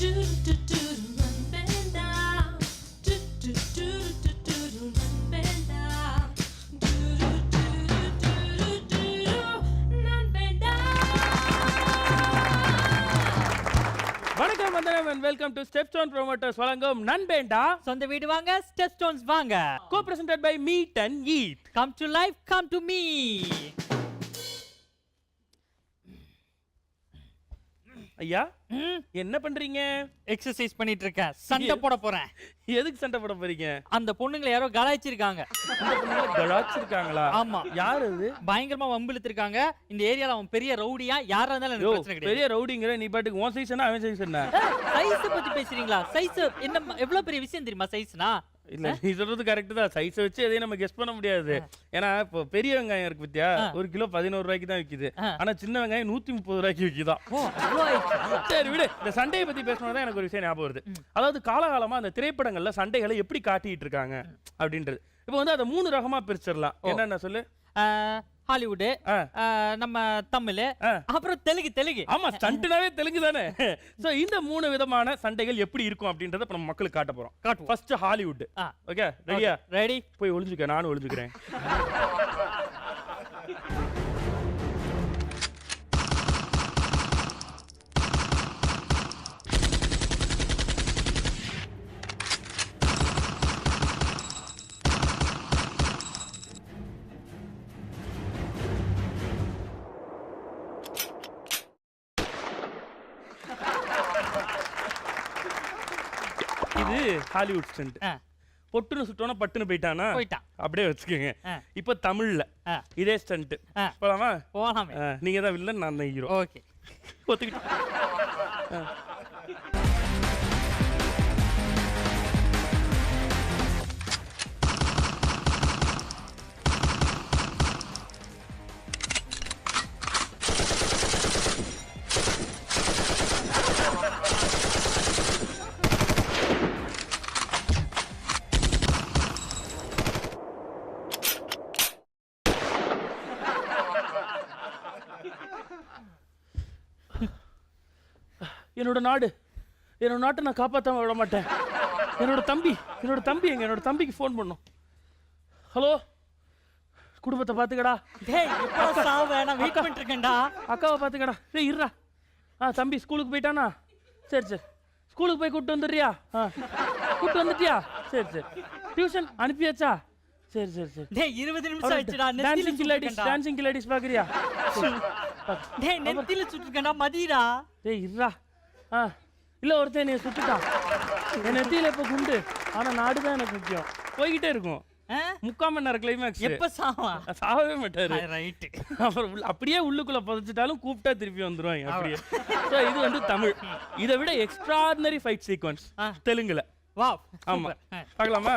வணக்கம் வந்தனம் and welcome to Stepstone Promoters வழங்கும் நண்பேண்டா சொந்த வீடு வாங்க Stepstones வாங்க. co-presented by Meet and Eat. Come to life, come to me. ஐயா என்ன பண்றீங்க? எக்ஸர்சைஸ் பண்ணிட்டு இருக்கேன். சண்டை போட போறேன். எதுக்கு சண்டை போட போறீங்க? அந்த பொண்ணுங்களை யாரோ கலாய்ச்சிருக்காங்க. கலாய்ச்சிருக்காங்களா? ஆமா. யார் அது? பயங்கரமா வம்பிழுத்திருக்காங்க. இந்த ஏரியால அவன் பெரிய ரவுடியா யாரா இருந்தாலும் எனக்கு பிரச்சனை கிடையாது. பெரிய ரவுடிங்கற நீ பாட்டுக்கு உன் சைஸ்னா அவன் சைஸ் என்ன? சைஸ் பத்தி பேசுறீங்களா? சைஸ் என்ன எவ்வளவு பெரிய விஷயம் தெரியுமா சைஸ்னா? இல்ல நீ சொல்றது கரெக்ட் தான். சைஸ் வச்சு எதையும் நம்ம கெஸ் பண்ண முடியாது. ஏன்னா இப்போ பெரிய வெங்காயம் இருக்கு பத்தியா, ஒரு கிலோ 11 ரூபாய்க்கு தான் விக்குது. ஆனா சின்ன வெங்காயம் 130 ரூபாய்க்கு விக்குதான். சரி விடு. இந்த சண்டையை பத்தி பேசணும்னா எனக்கு ஒரு விஷயம் ஞாபகம் வருது. அதாவது காலகாலமா அந்த திரைப்படங்கள்ல சண்டைகளை எப்படி காட்டிட்டு இருக்காங்க அப்படின்றது. இப்போ வந்து அதை 3 ரகமா பிரிச்சிடலாம். என்னென்ன சொல்லு? ஹாலிவுட், நம்ம தமிழ், அப்புறம் தெலுங்கு. ஆமா, ஸ்டண்ட்னாவே தெலுங்கு தானே. சோ இந்த 3 விதமான சண்டைகள் எப்படி இருக்கும் அப்படின்றத நம்ம மக்களுக்கு காட்ட போறோம். First Hollywood. ஓகே, ரெடியா? ரெடி. போய் ஒளிஞ்சுக்க, நானும் ஒளிஞ்சுக்கிறேன். இது ஹாலிவுட் ஸ்டண்ட். பொட்டுன்னு சுட்டோனா பட்டுன்னு போயிட்டானா? அப்படியே வச்சுக்கோங்க. இப்போ தமிழ்ல இதே ஸ்டண்ட் போலாமா? போலாமே. நீங்க தான் வில்லன், நான் தான் ஹீரோ. ஓகே, ஒத்துக்கிட்டேன். என்னோட நாட்டை நான் காப்பாற்றாம விட மாட்டேன். என்னோட தம்பி எங்க? என்னோட தம்பிக்கு ஃபோன் பண்ணும். ஹலோ, குடும்பத்தை பாத்துக்கடா. அக்காவை பாத்துக்கடா. இருடா. தம்பி ஸ்கூலுக்கு போயிட்டானா? சரி ஸ்கூலுக்கு போய் கூப்பிட்டு வந்துடுறியா? கூப்பிட்டு வந்துட்டியா? சரி டியூஷன் அனுப்பியாச்சா? சரி 20 நிமிஷம் ஆயிடுச்சுடா. டான்சிங் கில்லாடிஸ் பாக்குறியா? நெத்தில சுட்டுக்கண்டா மதிடா. இருடா. இல்ல ஒருத்தன் என்னைய சுட்டுட்டான். என் நெத்தியில இப்ப குண்டு. ஆனா நாடுதான் எனக்கு முக்கியம். போய்கிட்டே இருக்கும். 3/4 மணி நேரம் கிளைமேக்ஸ். எப்ப சாவவே மாட்டாரு. ரைட். அப்புறம் அப்படியே உள்ளுக்குள்ள புதைச்சிட்டாலும் கூப்பிட்டா திருப்பி வந்துருவாங்க அப்படியே. சோ இது வந்து தமிழ். இதை விட எக்ஸ்ட்ராடினரி ஃபைட் சீக்வென்ஸ் தெலுங்குல. வாவ். ஆமா, பார்க்கலாமா?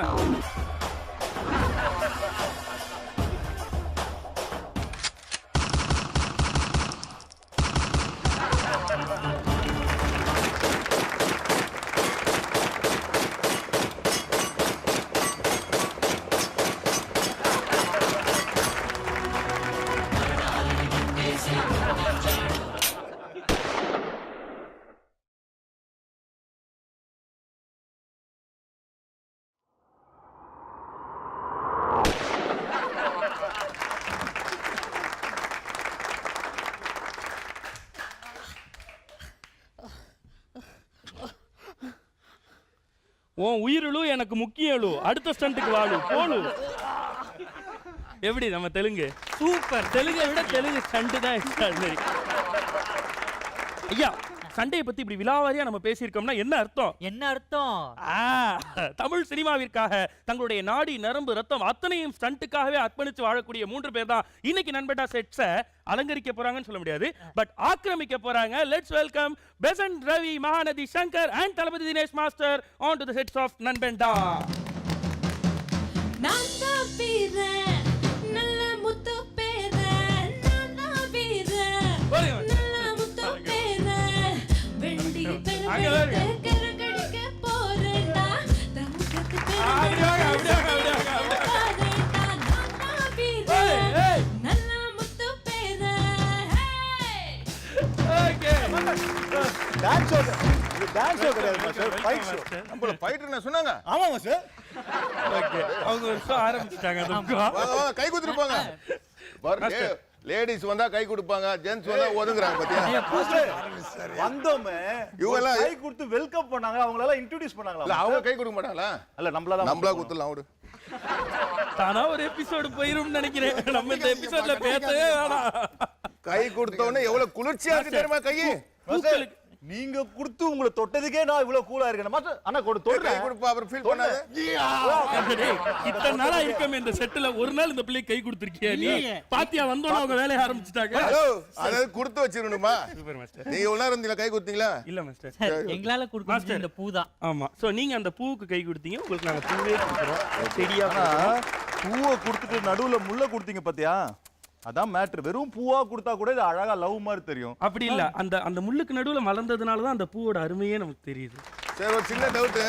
உன் உயிரிழு எனக்கு முக்கியலு. அடுத்த ஸ்டண்ட்டுக்கு வாழு போலு. எப்படி நம்ம தெலுங்கு? சூப்பர். தெலுங்கை விட தெலுங்கு ஸ்டண்ட் தான் எக்ஸ்ட்ராடினரி. ஐயா, சண்டையை பத்தி இப்படி விலாவாரியா நம்ம பேசியிருக்கோம்னா என்ன அர்த்தம்? தமிழ் சினிமாவிற்காக தங்களுடைய நாடி, நரம்பு, ரத்தம் அத்தனையும் ஸ்டண்ட்டுக்காகவே அர்ப்பணிச்சு வாழக்கூடிய 3 பேர் தான் இன்னைக்கு நண்பேண்டா செட்ஸை அலங்கரிக்க போறாங்கன்னு சொல்ல முடியாது, பட் ஆக்கிரமிக்க போறாங்க. Let's welcome Besant Ravi, Mahanadhi Shankar and Thalapathy Dinesh master on to the sets of Nanbenda. Dance show இது டான்ஸ் ஷோ கிடையாது மாஸ்டர் ஃபைட் ஷோ நம்மள ஃபைட்டர் நான் சொன்னாங்க ஆமா மாஸ்டர் ஓகே அவங்க ஒரு ஷோ ஆரம்பிச்சிட்டாங்க அதுக்கு கை குடுத்துருப்பாங்க பாருங்க லேடிஸ் வந்தா கை கொடுப்பாங்க ஜென்ஸ் வந்தா ஒதுங்குறாங்க பாத்தியா வந்தோமே இவங்க கை கொடுத்து வெல்கம் பண்ணாங்க அவங்கள எல்லாம் இன்ட்ரோ듀ce பண்ணாங்களா இல்ல அவங்க கை கொடுக்க மாட்டாங்களா இல்ல நம்மளா குத்தலாம் அவரு தானா ஒரு எபிசோடு போயிரும் நினைக்கிறேன் நம்ம இந்த எபிசோட்ல பேசவே வேணாம் கை கொடுத்த உடனே எவ்வளவு குளிர்ச்சியா இருக்கு தெரியுமா கை பூக்களுக்கு நீங்க கொடுத்து உங்களை தொட்டதுக்கே நான் இவ்வளவு கூலா இருக்கேன் மாஸ்டர் அண்ணா கை தொடுறேன் கொடுப்பா அப்புறம் ஃபீல் பண்ணாத டேய், இத்தனை நாளா இருக்கமே இந்த செட்ல ஒரு நாள் இந்த பிள்ளை கை கொடுத்திருக்கியா நீ பாத்தியா வந்தோன அவங்க வேலைய ஆரம்பிச்சிட்டாங்க ஹலோ அதாவது கொடுத்து வச்சிரணுமா சூப்பர் மாஸ்டர் நீங்க எவ்வளவு நேரம் இருந்தீங்க கை கொடுத்தீங்களா இல்ல மாஸ்டர் எங்களால கொடுக்க இந்த பூ தான். ஆமா சோ நீங்க அந்த பூவுக்கு கை கொடுத்தீங்க உங்களுக்கு நாங்க பூவே கொடுக்குறோம் செடியா பூவை கொடுத்துட்டு நடுவுல முள்ள கொடுத்தீங்க பாத்தியா அதான் மேட்டர் வெறும் பூவா கொடுத்தா கூட இது அழகா லவ் மாதிரி தெரியும் அப்படி இல்ல அந்த அந்த முள்ளுக்கு நடுவுல மலர்ந்ததுனால தான் அந்த பூவோட அருமையே நமக்கு தெரியுது சரி ஒரு சின்ன டவுட்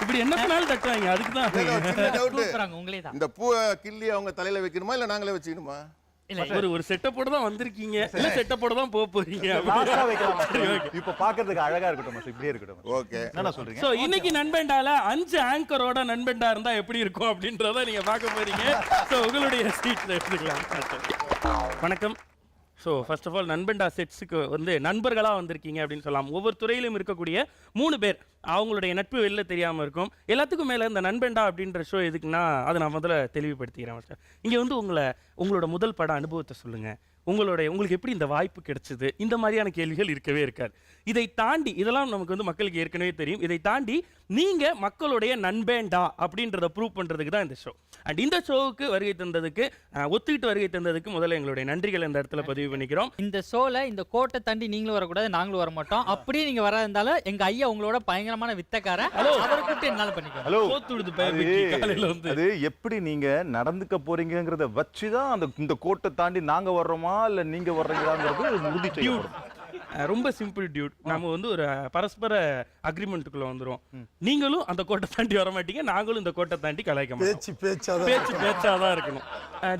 இப்படி என்ன பண்ணாலும் தட்டுறாங்க அதுக்கு தான் சின்ன டவுட் கூப்பிடுறாங்க உங்களே தான். இந்த பூவை கிள்ளி அவங்க தலையில வைக்கணுமா இல்ல நாங்களே வச்சுக்கணுமா இல்ல ஒரு செட்டப்போட தான் வந்திருக்கீங்க இல்ல செட்டப்போட தான் போக போறீங்க லாஸ்டா வைக்கலாம் மாஸ்டர் இப்ப பாக்குறதுக்கு அழகா இருக்கட்டும் மாஸ்டர் இப்படியே இருக்கட்டும் ஓகே என்ன சொல்றீங்க சோ இன்னைக்கு நண்பண்டால 5 ஆங்கரோட நண்பண்டா இருந்தா எப்படி இருக்கும் அப்படின்றத நீங்க பார்க்க போறீங்க சோ உங்களுடைய சீட்ல எடுத்துக்கலாம் வணக்கம் ஸோ ஃபர்ஸ்ட் ஆஃப் ஆல் நண்பண்டா செட்ஸுக்கு வந்து நண்பர்களாக வந்திருக்கீங்க அப்படின்னு சொல்லலாம் ஒவ்வொரு துறையிலும் இருக்கக்கூடிய 3 பேர் அவங்களுடைய நட்பு வெளில தெரியாமல் இருக்கும் எல்லாத்துக்கும் மேலே இந்த நண்பண்டா அப்படின்ற ஷோ எதுக்குன்னா அதை நான் முதல்ல தெளிவுபடுத்திக்கிறேன் மாஸ்டர் இங்கே வந்து உங்களோட முதல் பட அனுபவத்தை சொல்லுங்கள் உங்களுக்கு எப்படி இந்த வாய்ப்பு கிடைச்சது இந்த மாதிரியான கேள்விகள் இருக்கவே இருக்காது இதை தாண்டி இதெல்லாம் நமக்கு வந்து மக்களுக்கு ஏற்கனவே தெரியும் இதை தாண்டி நீங்க மக்களுடைய நண்பேண்டா அப்படின்றத ப்ரூவ் பண்றதுக்கு தான் இந்த ஷோ அண்ட் இந்த ஷோவுக்கு வருகை தந்ததுக்கு ஒத்துக்கிட்டு வருகை தந்ததுக்கு முதல்ல எங்களுடைய நன்றிகள் இந்த இடத்துல பதிவு பண்ணிக்கிறோம் இந்த ஷோல இந்த கோட்டை தாண்டி நீங்களும் வரக்கூடாது நாங்களும் வர மாட்டோம் அப்படியே நீங்க வர இருந்தாலும் எங்க ஐயா உங்களோட பயங்கரமான வித்தக்கார அவரை கூப்பிட்டு என்னால பண்ணிக்கலாம் ஹலோ கோத்துடுது பயபிக்கு காலையில வந்து அது எப்படி நீங்க நடந்துக்க போறீங்கங்கறத வச்சு தான் அந்த இந்த கோட்டை தாண்டி நாங்க வர்றோமா இல்ல நீங்க வர்றீங்களாங்கிறது உறுதி செய்யப்படும் ரொம்ப சிம்பிள் டியூட் நம்ம வந்து ஒரு பரஸ்பர அக்ரிமெண்ட்டுக்குள்ள வந்துரும் நீங்களும் அந்த கோட்டை தாண்டி வர மாட்டீங்க நாங்களும் இந்த கோட்டை தாண்டி கலாய்க்க மாட்டோம் பேச்சாதான் இருக்கணும்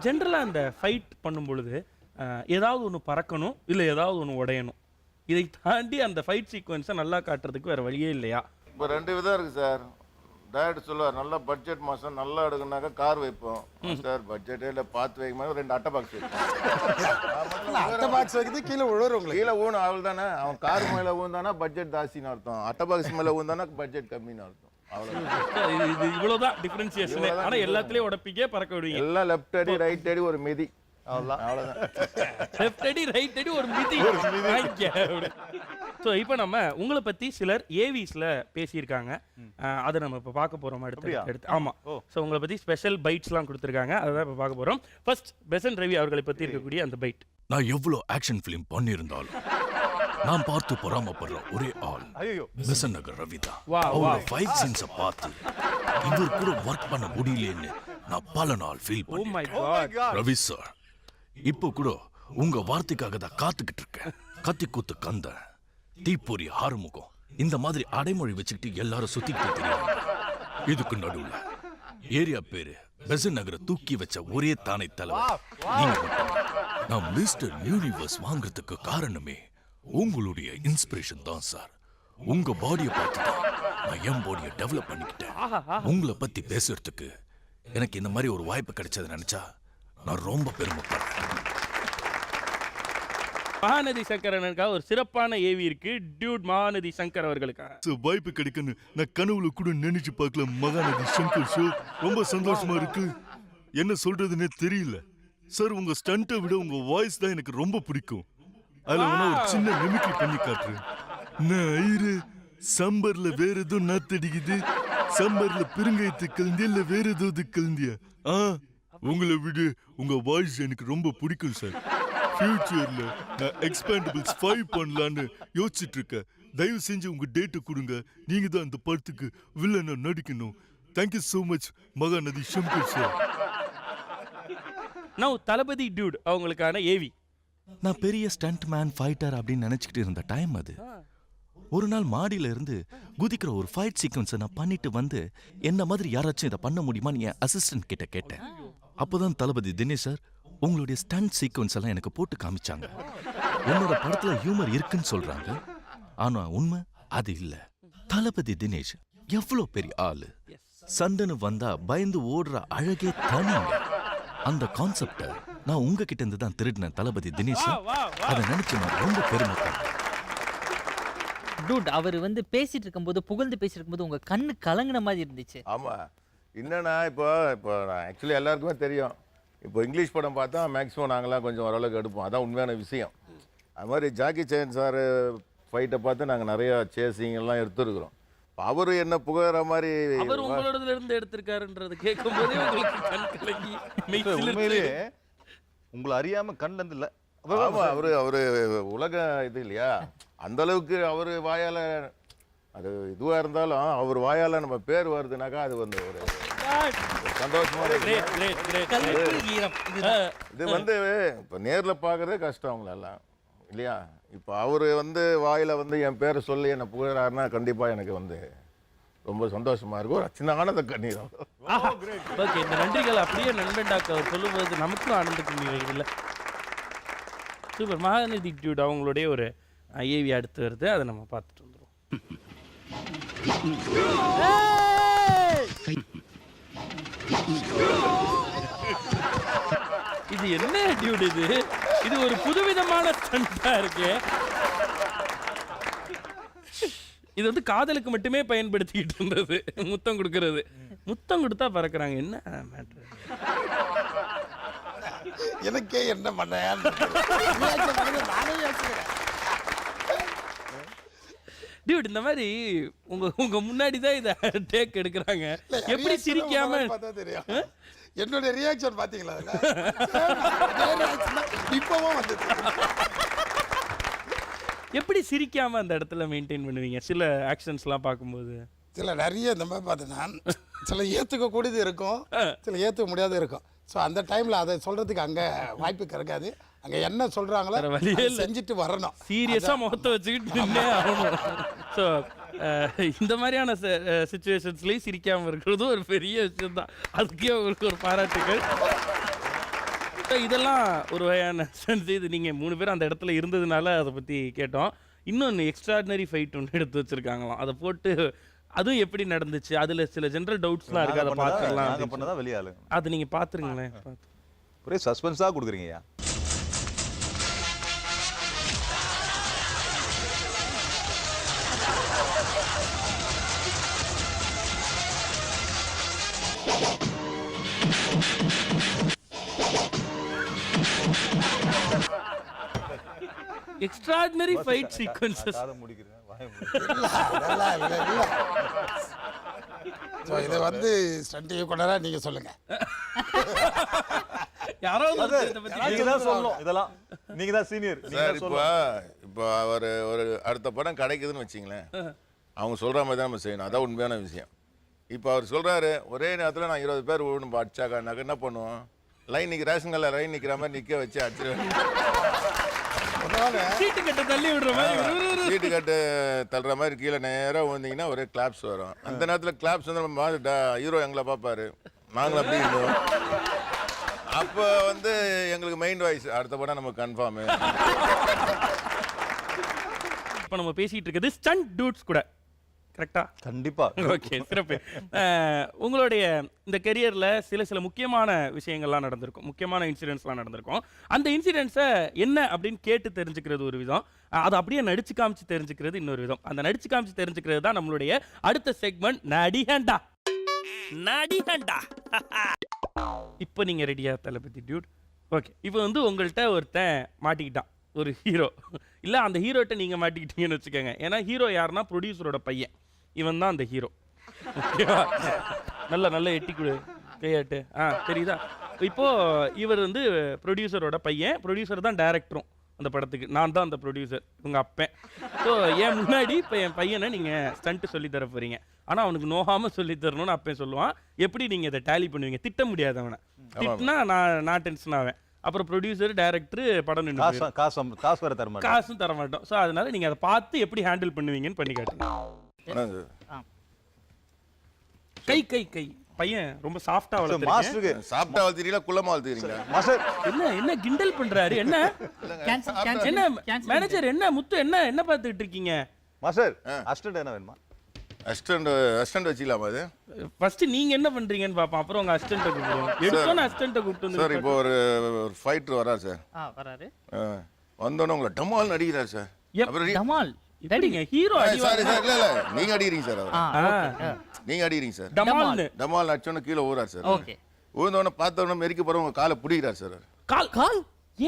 ஜென்ரலா அந்த ஃபைட் பண்ணும் பொழுது ஏதாவது ஒன்று பறக்கணும் இல்லை ஏதாவது ஒன்று உடையணும் இதை தாண்டி அந்த ஃபைட் சீக்வன்ஸை நல்லா காட்டுறதுக்கு வேற வழியே இல்லையா இப்போ 2 விதம் இருக்கு சார் டேரக்டர் சொல்லுவார் நல்ல பட்ஜெட் மாதம் நல்லா எடுக்கணுனாக்கா கார் வைப்போம் சார் பட்ஜெட்டே இல்லை பார்த்து வைக்கும் 2 அட்டை பாக்ஸ் வைப்போம் அட்டை பாக்ஸ் வைக்கிறது கீழே விழுறவங்களுக்கு கீழே ஊனும் அவள் தானே அவன் கார் மேலே ஊந்தானா பட்ஜெட் ஜாஸ்தின்னு அர்த்தம் அட்டை பாக்ஸ் மேலே ஊந்தானா பட்ஜெட் கம்மின்னு அர்த்தம் அவ்வளோ இது இவ்வளவுதான் டிஃபரன்சியேஷன் ஆனா எல்லாத்துலயும் உடப்பிக்கே பறக்க விடுவீங்க எல்லாம் லெஃப்ட் அடி ரைட் அடி ஒரு மிதி அவ்வளோதான் லெஃப்ட் அடி ரைட் அடி ஒரு மிதி ஸோ இப்போ நம்ம உங்களை பத்தி சிலர் ஏவிஸ்ல பேசியிருக்காங்க அதை நம்ம இப்போ பார்க்க போறோம் அடுத்து ஆமா ஸோ உங்களை பத்தி ஸ்பெஷல் பைட்ஸ்லாம் கொடுத்துருக்காங்க அதை தான் இப்போ பார்க்க போறோம் ஃபர்ஸ்ட் பெசன் ரவி அவர்களை பத்தி இருக்கக்கூடிய அந்த பைட் நான் எவ்வளோ ஆக்ஷன் ஃபிலிம் பண்ணியிருந்தாலும் நான் பார்த்து பொறாமப்படுற ஒரே ஆள் பெசன் நகர் ரவி தான் அவரோட ஃபைட் சீன்ஸை பார்த்து இவர் கூட ஒர்க் பண்ண முடியலன்னு நான் பல நாள் ஃபீல் பண்ணேன் ரவி சார் இப்போ கூட உங்க வார்த்தைக்காக தான் காத்துக்கிட்டு இருக்கேன் கத்தி கூத்து கந்த தீப்பொறி ஆறுமுகம் இந்த மாதிரி அடைமொழி வச்சுக்கிட்டு எல்லாரும் சுத்திக்கிட்டு தெரியும் இதுக்கு நடுவுல ஏரியா பேரு பெசன் நகரை தூக்கி வச்ச ஒரே தானே தலைவர் நீங்க மட்டும். நான் மிஸ்டர் யூனிவர்ஸ் வாங்குறதுக்கு காரணமே உங்களுடைய இன்ஸ்பிரேஷன் தான் சார் உங்க பாடியை பார்த்து தான் நான் என் பாடியை டெவலப் பண்ணிக்கிட்டேன் உங்களை பத்தி பேசுறதுக்கு எனக்கு இந்த மாதிரி ஒரு வாய்ப்பு கிடைச்சது நினைச்சா நான் ரொம்ப பெருமைப்படுறேன் மகாநதி சங்கரனுக்காக ஒரு சிறப்பான ஏவி இருக்கு டியூட் மகாநதி சங்கர் அவர்களுக்காக வாய்ப்பு கிடைக்குன்னு நான் கனவுல கூட நினைச்சு பார்க்கல மகாநதி சங்கர் ஷோ ரொம்ப சந்தோஷமா இருக்கு என்ன சொல்றதுன்னே தெரியல சார் உங்க ஸ்டண்ட்டை விட உங்க வாய்ஸ் தான் எனக்கு ரொம்ப பிடிக்கும் அதுல வேணா ஒரு சின்ன மிமிக்ரி பண்ணி காட்டுறேன் நான் சம்பர்ல வேற ஏதோ நாத்தடிக்குது சம்பர்ல பெருங்காயத்தை கலந்தியா இல்ல வேற ஏதாவது கலந்தியா உங்களை விட உங்க வாய்ஸ் எனக்கு ரொம்ப பிடிக்கும் சார் ஃபியூச்சர்ல நான் எக்ஸ்பேண்டபிள்ஸ் 5 பண்ணலான்னு யோசிச்சுட்டு இருக்கேன் தயவு செஞ்சு உங்க டேட்டை கொடுங்க நீங்க தான் அந்த படத்துக்கு வில்லனா நடிக்கணும் thank you so much Mahanadhi Shankar sir now Thalapathy dude அவங்களுக்கான ஏவி நான் பெரிய ஸ்டண்ட் மேன் ஃபைட்டர் அப்படின்னு நினைச்சுக்கிட்டு இருந்த டைம் அது ஒரு நாள் மாடியில இருந்து குதிக்கிற ஒரு ஃபைட் சீக்வன்ஸை நான் பண்ணிட்டு வந்து என்ன மாதிரி யாராச்சும் இதை பண்ண முடியுமான்னு என் அசிஸ்டன்ட் கிட்ட கேட்டேன் அப்போதான் தளபதி தினேஷ் சார் உங்களுடைய ஸ்டண்ட் சீக்வன்ஸ் எல்லாம் எனக்கு போட்டு காமிச்சாங்க என்னோட படத்துல ஹியூமர் இருக்குன்னு சொல்றாங்க ஆனா உண்மை அது இல்ல. தளபதி தினேஷ் எவ்வளவு பெரிய ஆளு. சண்டைன்னு வந்தா பயந்து ஓடுற அழகே தனிங்க. அந்த கான்செப்ட நான் உங்ககிட்ட இருந்து தான் திருடினேன் தளபதி தினேஷ். அதை நினைச்சு நான் ரொம்ப பெருமைப்பட்டேன். டூட் அவர் வந்து பேசிட்டு இருக்கும்போது புகழ்ந்து பேசிட்டு இருக்கும்போது உங்க கண்ணு கலங்கின மாதிரி இருந்துச்சு. ஆமா, என்னன்னா இப்போ ஆக்சுவலி எல்லாருக்குமே தெரியும், இப்போ இங்கிலீஷ் படம் பார்த்தா மேக்ஸிமம் நாங்களாம் கொஞ்சம் ஓரளவுக்கு எடுப்போம், அதான் உண்மையான விஷயம். அது மாதிரி ஜாக்கி சேன் சார் ஃபைட்டை பார்த்து நாங்கள் நிறையா சேசிங் எல்லாம் எடுத்துருக்குறோம். அவரு என்ன புகழற மாதிரி அவர் உங்களோடதுல இருந்து எடுத்திருக்காருன்றது கேட்கும்போதே உங்களுக்கு கண் கலங்கி மெய் சிலிர்த்து. உண்மையிலேயே உங்களை அறியாம கண்ல இருந்து இல்ல. ஆமா, அவரு உலக இது இல்லையா, அந்த அளவுக்கு அவரு வாயால அது இதுவா இருந்தாலும் அவர் வாயால நம்ம பேர் வருதுனாக்கா அது வந்து ஒரு சந்தோஷமா Great, great, great. இது வந்து இப்போ நேர்ல பார்க்கறதே கஷ்டம் அவங்களெல்லாம் இல்லையா. இப்போ அவரு வந்து வாயில வந்து என் பேரை சொல்லி என்னை புகழாருன்னா கண்டிப்பா எனக்கு வந்து ரொம்ப சந்தோஷமா இருக்கும். ஒரு சின்ன ஆனந்த கண்ணீரம். ஓகே, இந்த நன்றிகள் அப்படியே நண்பன்டாக்கு அவர் சொல்லும்போது நமக்கும் ஆனந்தக்கு இல்லை. சூப்பர். மகாநதி டியூட் அவங்களுடைய ஒரு ஐஏவி அடுத்து வருது, அதை நம்ம பார்த்துட்டு வந்துடுவோம். இது என்ன டியூட்? இது ஒரு புதுவிதமான ஸ்டண்டா இருக்கு. இது வந்து காதலுக்கு மட்டுமே பயன்படுத்திக்கிட்டு இருந்தது, முத்தம் கொடுக்கறது. முத்தம் கொடுத்தா பறக்குறாங்க, என்ன மேட்ரு? எனக்கே என்ன பண்ண நானே யோசிக்கிறேன். டியூட், இந்த மாதிரி உங்க முன்னாடி தான் இதை டேக் எடுக்கிறாங்க. எப்படி சிரிக்காம பார்த்தா தெரியும். என்னோட ரியாக்ஷன் பாத்தீங்களா? இப்பவும் வந்து எப்படி சிரிக்காம அந்த இடத்துல மெயின்டைன் பண்ணுவீங்க சில ஆக்ஷன்ஸ்லாம் பார்க்கும்போது? சில நிறைய இந்த மாதிரி பார்த்தீங்கன்னா சில ஏற்றுக்க கூடியது இருக்கும், சில ஏற்றுக்க முடியாத இருக்கும். ஸோ அந்த டைமில் அதை சொல்கிறதுக்கு அங்கே வாய்ப்பு கிடைக்காது. அங்கே என்ன சொல்கிறாங்களோ அதை செஞ்சுட்டு வரணும். சீரியஸாக முகத்தை வச்சுக்கிட்டு நின்னே ஆகணும். ஸோ இந்த மாதிரியான சுச்சுவேஷன்ஸ்லேயும் சிரிக்காமல் இருக்கிறதும் ஒரு பெரிய விஷயம் தான். அதுக்கே உங்களுக்கு ஒரு பாராட்டுகள். இதெல்லாம் ஒரு வகையான சென்ஸ். இது நீங்கள் 3 பேர் அந்த இடத்துல இருந்ததுனால அதை பற்றி கேட்டோம். இன்னொன்று எக்ஸ்ட்ராடினரி ஃபைட் ஒன்று எடுத்து வச்சுருக்காங்களாம், அதை போட்டு அதுவும் எப்படி நடந்துச்சு, அதில் சில ஜென்ரல் டவுட்ஸ்லாம் இருக்குது, அதை பார்த்துக்கலாம். வெளியாளு அது நீங்கள் பார்த்துருங்களேன். ஒரே சஸ்பென்ஸாக கொடுக்குறீங்கய்யா. Extraordinary fight sequences. இதை வந்து ஸ்டண்ட் இயக்குனரா நீங்க சொல்லுங்க. யாராவது நீங்க தான் சொல்லணும், இதெல்லாம் நீங்க தான் சீனியர். சார் இப்போ அவர் ஒரு அடுத்த படம் கிடைக்குதுன்னு வச்சிங்களேன், அவங்க சொல்ற மாதிரி தான் நம்ம செய்யணும், அதான் உண்மையான விஷயம். இப்போ அவர் சொல்றாரு ஒரே நேரத்தில் நான் 20 பேர் ஓடணும் அடிச்சாக்கானாக்க என்ன பண்ணுவோம், லைன் ரேஷன் கல்ல லைன் நிற்கிற மாதிரி நிற்க வச்சு அடிச்சிருவேன். சீட்டு கட்ட தள்ளி விடுற மாதிரி, சீட்டு கட்டு தள்ளுற மாதிரி கீழே நேராக வந்தீங்கன்னா ஒரே கிளாப்ஸ் வரும். அந்த நேரத்தில் கிளாப்ஸ் வந்து நம்ம ஹீரோ எங்களை பார்ப்பாரு, நாங்களும் அப்படி இருந்தோம். அப்போ வந்து எங்களுக்கு மைண்ட் வாய்ஸ் அடுத்த படம் நம்ம கன்ஃபார்மு. இப்போ நம்ம பேசிட்டு இருக்கிறது ஸ்டண்ட் டூட்ஸ் கூட, கரெக்டா? கண்டிப்பா. ஓகே, சிறப்பு. உங்களுடைய இந்த கெரியரில் சில முக்கியமான விஷயங்கள்லாம் நடந்திருக்கும், முக்கியமான இன்சிடென்ட்ஸ்லாம் நடந்திருக்கும். அந்த இன்சிடென்ட்ஸை என்ன அப்படின்னு கேட்டு தெரிஞ்சுக்கிறது ஒரு விதம், அதை அப்படியே நடிச்சு காமிச்சு தெரிஞ்சுக்கிறது இன்னொரு விதம். அந்த நடிச்சு காமிச்சு தெரிஞ்சுக்கிறது தான் நம்மளுடைய அடுத்த செக்மெண்ட், நடிகண்டா. நடிகண்டா. இப்போ நீங்கள் ரெடியா தளபதி டியூட்? ஓகே, இப்போ வந்து உங்கள்கிட்ட ஒருத்தன் மாட்டிக்கிட்டான், ஒரு ஹீரோ. இல்லை, அந்த ஹீரோட்ட நீங்கள் மாட்டிக்கிட்டீங்கன்னு வச்சுக்கோங்க. ஏன்னா ஹீரோ யாருன்னா ப்ரொடியூசரோட பையன், இவன் தான் அந்த ஹீரோ. ஓகேவா? நல்ல எட்டி கொடு கையாட்டு. தெரியுதா? இப்போது இவர் வந்து ப்ரொடியூசரோட பையன், ப்ரொடியூசர் தான் டைரக்டரும் அந்த படத்துக்கு. நான் தான் அந்த ப்ரொடியூசர், இவங்க அப்பன். ஸோ என் முன்னாடி இப்போ என் பையனை நீங்கள் ஸ்டண்ட்டு சொல்லித்தர போகிறீங்க. ஆனால் அவனுக்கு நோகாமல் சொல்லித்தரணும்னு அப்பன் சொல்லுவான். எப்படி நீங்கள் இதை டேலி பண்ணுவீங்க? திட்ட முடியாது அவனை. திட்டினா நான் டென்ஷன் ஆவேன். அப்புறம் ப்ரொடியூசர் டைரக்டர் படம் நின்று காசும் தர மாட்டோம். ஸோ அதனால நீங்கள் அதை பார்த்து எப்படி ஹேண்டில் பண்ணுவீங்கன்னு பண்ணி காட்டுங்க. கை பையன் ரொம்ப சாஃப்டா மாஸ்டருக்கு சாஃப்டா வளர்த்துறீங்களா குள்ளமா வளர்த்துறீங்களா? மாஸ்டர் என்ன கிண்டல் பண்றாரு? என்ன மேனேஜர், என்ன முத்து, என்ன பார்த்துக்கிட்டு இருக்கீங்க? மாஸ்டர் அசிஸ்டன்ட் என்ன வேணுமா? அசிஸ்டன்ட் வச்சுக்கலாமா அது? ஃபர்ஸ்ட் நீங்க என்ன பண்றீங்கன்னு பாப்போம், அப்புறம் உங்க அசிஸ்டன்ட் கூப்பிடுவோம். எடுத்தோன்னு அசிஸ்டன்ட் கூப்பிட்டு சார் வந்து இப்போ ஒரு ஃபைட்டர் வரார் சார். வராரு. வந்தோடனே உங்களை டமால் அடிக்கிறார் சார். அப்புறம் டமால் டேடிங்க ஹீரோ அடி சாரி சார், இல்ல நீங்க அடிக்கிறீங்க சார் அவர். நீங்க அடிக்கிறீங்க சார். டமால்னு டமால் அடிச்சோன்னு கீழே ஊறார் சார். ஓகே. ஊர்ந்தோடனே பார்த்தோன்னே மெரிக்க போற உங்க காலை பிடிக்கிறார் சார். கால்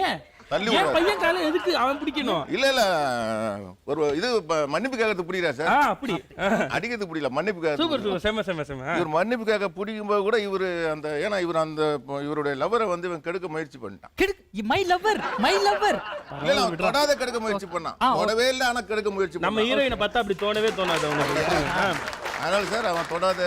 ஏன் தள்ளி ஏன் விடுறாரு. பையன் காலை எதுக்கு அவன் பிடிக்கணும்? இல்ல ஒரு இது மன்னிப்பு கேட்கறதுக்கு பிடிக்கிறார் சார். அப்படி அடிக்கிறதுக்கு பிடிக்கல, மன்னிப்பு கேட்க. சூப்பர் சூப்பர் செம இவர் மன்னிப்பு கேட்க பிடிக்கும்போது கூட இவரு அந்த ஏன்னா இவர் அந்த இவருடைய லவரை வந்து இவன் கெடுக்க முயற்சி பண்ணிட்டான். மை லவர் இல்ல அவன் தொடாத கெடுக்க முயற்சி பண்ணான். தொடவே இல்லை ஆனா கெடுக்க முயற்சி நம்ம பண்ணான். ஹீரோயினை பார்த்தா அப்படி தோணவே தோணாது அவனுக்கு. அதனால சார் அவன் தொடாத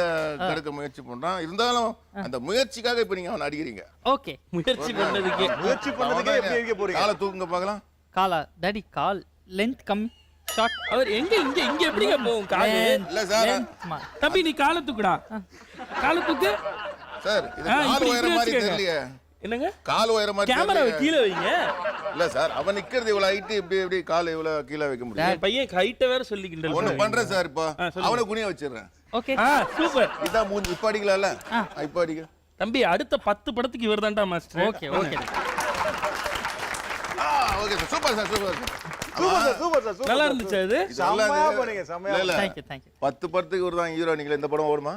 கெடுக்க முயற்சி பண்றான். இருந்தாலும் அந்த முயற்சிக்காக இப்ப நீங்க அவன் அடிக்கிறீங்க. ஓகே. முயற்சி பண்ணதுக்கே எப்படி இருக்க போறீங்க? காலை தூக்குங்க பார்க்கலாம். காலா டாடி கால் லென்த் கம்மி ஷார்ட். அவர் எங்க இங்க எப்படிங்க போகும் காலு? இல்ல சார் தம்பி நீ காலை தூக்குடா, காலை தூக்கு. சார் இது ஆ, கால் இப்படி உயர மாதிரி வச்சுக்கோங்க. தெரியலையே. என்னங்க கால் உயர மாதிரி கேமராவை தெரியலையே. கீழே வைங்க. இல்ல சார் அவன் நிக்கிறது இவ்வளவு ஹைட் இப்படி கால் இவ்வளவு கீழே வைக்க முடியும். என் பையன் ஹைட்ட வேற சொல்லி கிண்டல் ஒண்ணு பண்றான். பண்றேன் சார் இப்போ சொல்லுங்க. அவனை குனிய வச்சிடுறேன். ஓகே. சூப்பர் இதான் மூஞ்சி இப்ப அடிக்கலாம்ல, இப்ப அடிக்க. தம்பி அடுத்த 10 படத்துக்கு இவர் தான்டா master. Okay okay. Okay sir super sir super super sir. நல்லா இருந்துச்சு அது. செமையா பண்ணீங்க, செமையா. இல்ல थैंक यू 10 படத்துக்கு ஒரு தான் ஹீரோ. நீங்க இந்த படம் ஓடுமா?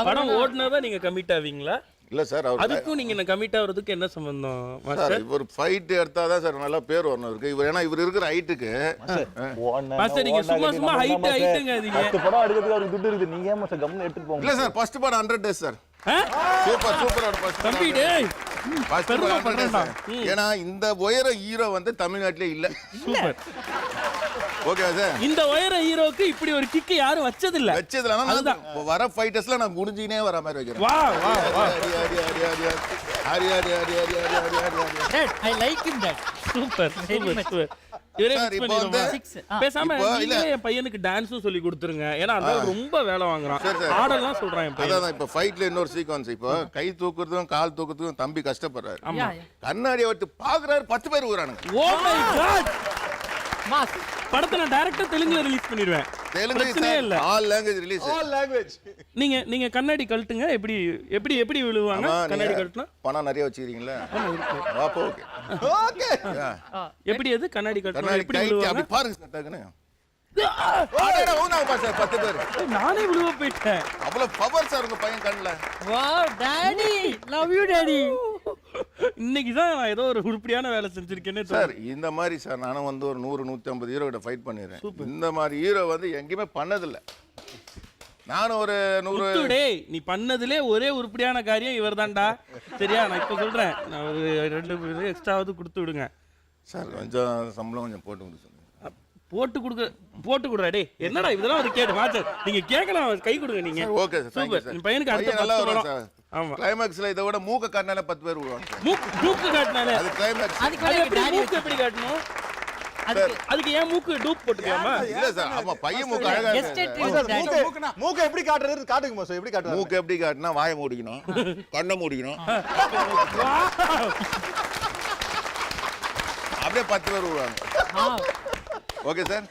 படம் ஓடுனதா நீங்க கமிட் ஆவீங்களா? இல்ல சார் அவர் அதுக்கும் நீங்க கமிட் ஆவறதுக்கு என்ன சம்பந்தம் சார் மாஸ்டர்? இவர் ஃபைட் எடுத்தாதான் சார் நல்லா பேர் வரணும் இருக்கு. இவர் ஏன்னா இவர் இருக்கிற ஹைட்டுக்கு மாஸ்டர் நீங்க சும்மா ஹைட்டுங்க அதீங்க. 10 படம் எடுக்கிறதுக்கு அவருக்கு துட்டு இருக்குது. நீங்க ஏன் மாஸ்டர் கம்முன்னு எடுத்துட்டு போங்க? இல்ல சார் ஃபர்ஸ்ட் படம் 100 டேஸ் சார். சூப்பர் ஃபர்ஸ்ட் தம்பி டேய் பெருமை பண்றேன்டா. ஏன்னா இந்த உயர ஹீரோ வந்து தமிழ்நாட்டிலே இல்ல. சூப்பர். ஓகே சார் இந்த உயர ஹீரோக்கு இப்படி ஒரு கிக் யாரும் வச்சது இல்ல. வெச்சதுல நான் வர ஃபைட்டர்ஸ்ல நான் குனிஞ்சினே வர மாதிரி வைக்கிறேன். வா வா வா. Dad, I like him that. Super super. இவரே சார், fix இப்போ பண்ணிடுமா? வந்து- பேசாம இப்போ இல்ல. நீங்களே என் பையனுக்கு டான்ஸும் சொல்லி கொடுத்துருங்க. ஏன்னா அந்த ரொம்ப வேலை வாங்குறான். சரி, சரி. ஆடெல்லாம் சொல்றான் என் பையன். அதான் இப்ப ஃபைட்ல இன்னொரு சீக்வன்ஸ். இப்போ கை தூக்குறதும் கால் தூக்குறதும் தம்பி கஷ்டப்படுறாரு. ஆமா. கண்ணாடியை விட்டு பாக்குறாரு 10 பேர் ஊரானுங்க. Oh my God. மாஸ். படத்தை நான் டைரக்டா தெலுங்குல ரிலீஸ் பண்ணிடுவேன். தெலுங்கு பிரச்சனையே இல்ல. All language release. All language. நீங்க கண்ணாடி கழட்டுங்க. எப்படி விழுவாங்க கண்ணாடி கழட்டினா? பணம் நிறைய வச்சிருக்கீங்களா? ஆமா இருக்கு. அப்போ ஓகே ஓகே. எப்படி அது கண்ணாடி கழட்டினா கண்ணாடி எப்படி கைட்டி விழுவாங்க? அப்படி பாருங்க சார் டக்குனு. ஆடடா ஊனாங்க பாரு சார் 10 பேர். நானே விழுவ போயிட்டேன். அவ்வளவு பவர் சார் உங்க பையன் கண்ணுல. Wow, daddy. Love you, daddy. இன்னைக்கு தான் நான் ஏதோ ஒரு உருப்படியான வேலை செஞ்சிருக்கேன்னு சார் இந்த மாதிரி சார் நானும் வந்து ஒரு 100-150 ஹீரோ கிட்ட ஃபைட் பண்ணிடுறேன். இந்த மாதிரி ஹீரோ வந்து எங்கேயுமே பண்ணதில்லை. நானும் ஒரு 100 டேய் நீ பண்ணதுலே ஒரே உருப்படியான காரியம் இவர்தான்டா. சரியா? நான் இப்ப சொல்றேன். நான் ஒரு 2 எக்ஸ்ட்ராவது கொடுத்து விடுங்க. சார் கொஞ்சம் சம்பளம் கொஞ்சம் போட்டு கொடுங்க சார். போட்டு கொடுறா டேய். என்னடா இதெல்லாம் ஒரு கேடு மாஸ்டர். நீங்க கேட்கலாம் கை கொடுங்க நீங்க. Okay sir thank you super. Sir. என் பையனுக்கு அடுத்த பையன் நல்லா 10 வரும் படம். சார். ஆமா. கிளைமாக்ஸ்ல இதை விட மூக்க காட்டினால 10 பேர் விடுவாங்க சார். மூக்கு காட்டினாலே. அது கிளைமாக்ஸ். அதுக்கு அது மேல எப்படி daddy மூக்கு எப்படி காட்டணும்? அதுக்கு அதுக்கு ஏன் மூக்கு டூப் போட்டுக்கலாமா? இல்ல சார் ஆமா பையன் மூக்கு அழகா Estate இருக்கு. is daddy. மூக்க எப்படி காட்டுறது? காட்டுங்க மாஸ்டர், எப்படி காட்டுறது? மூக்கு எப்படி காட்டினா வாயை மூடிக்கணும், கண்ணை மூடிக்கணும். அப்படியே 10 பேர் விடுவாங்க. Okay sir.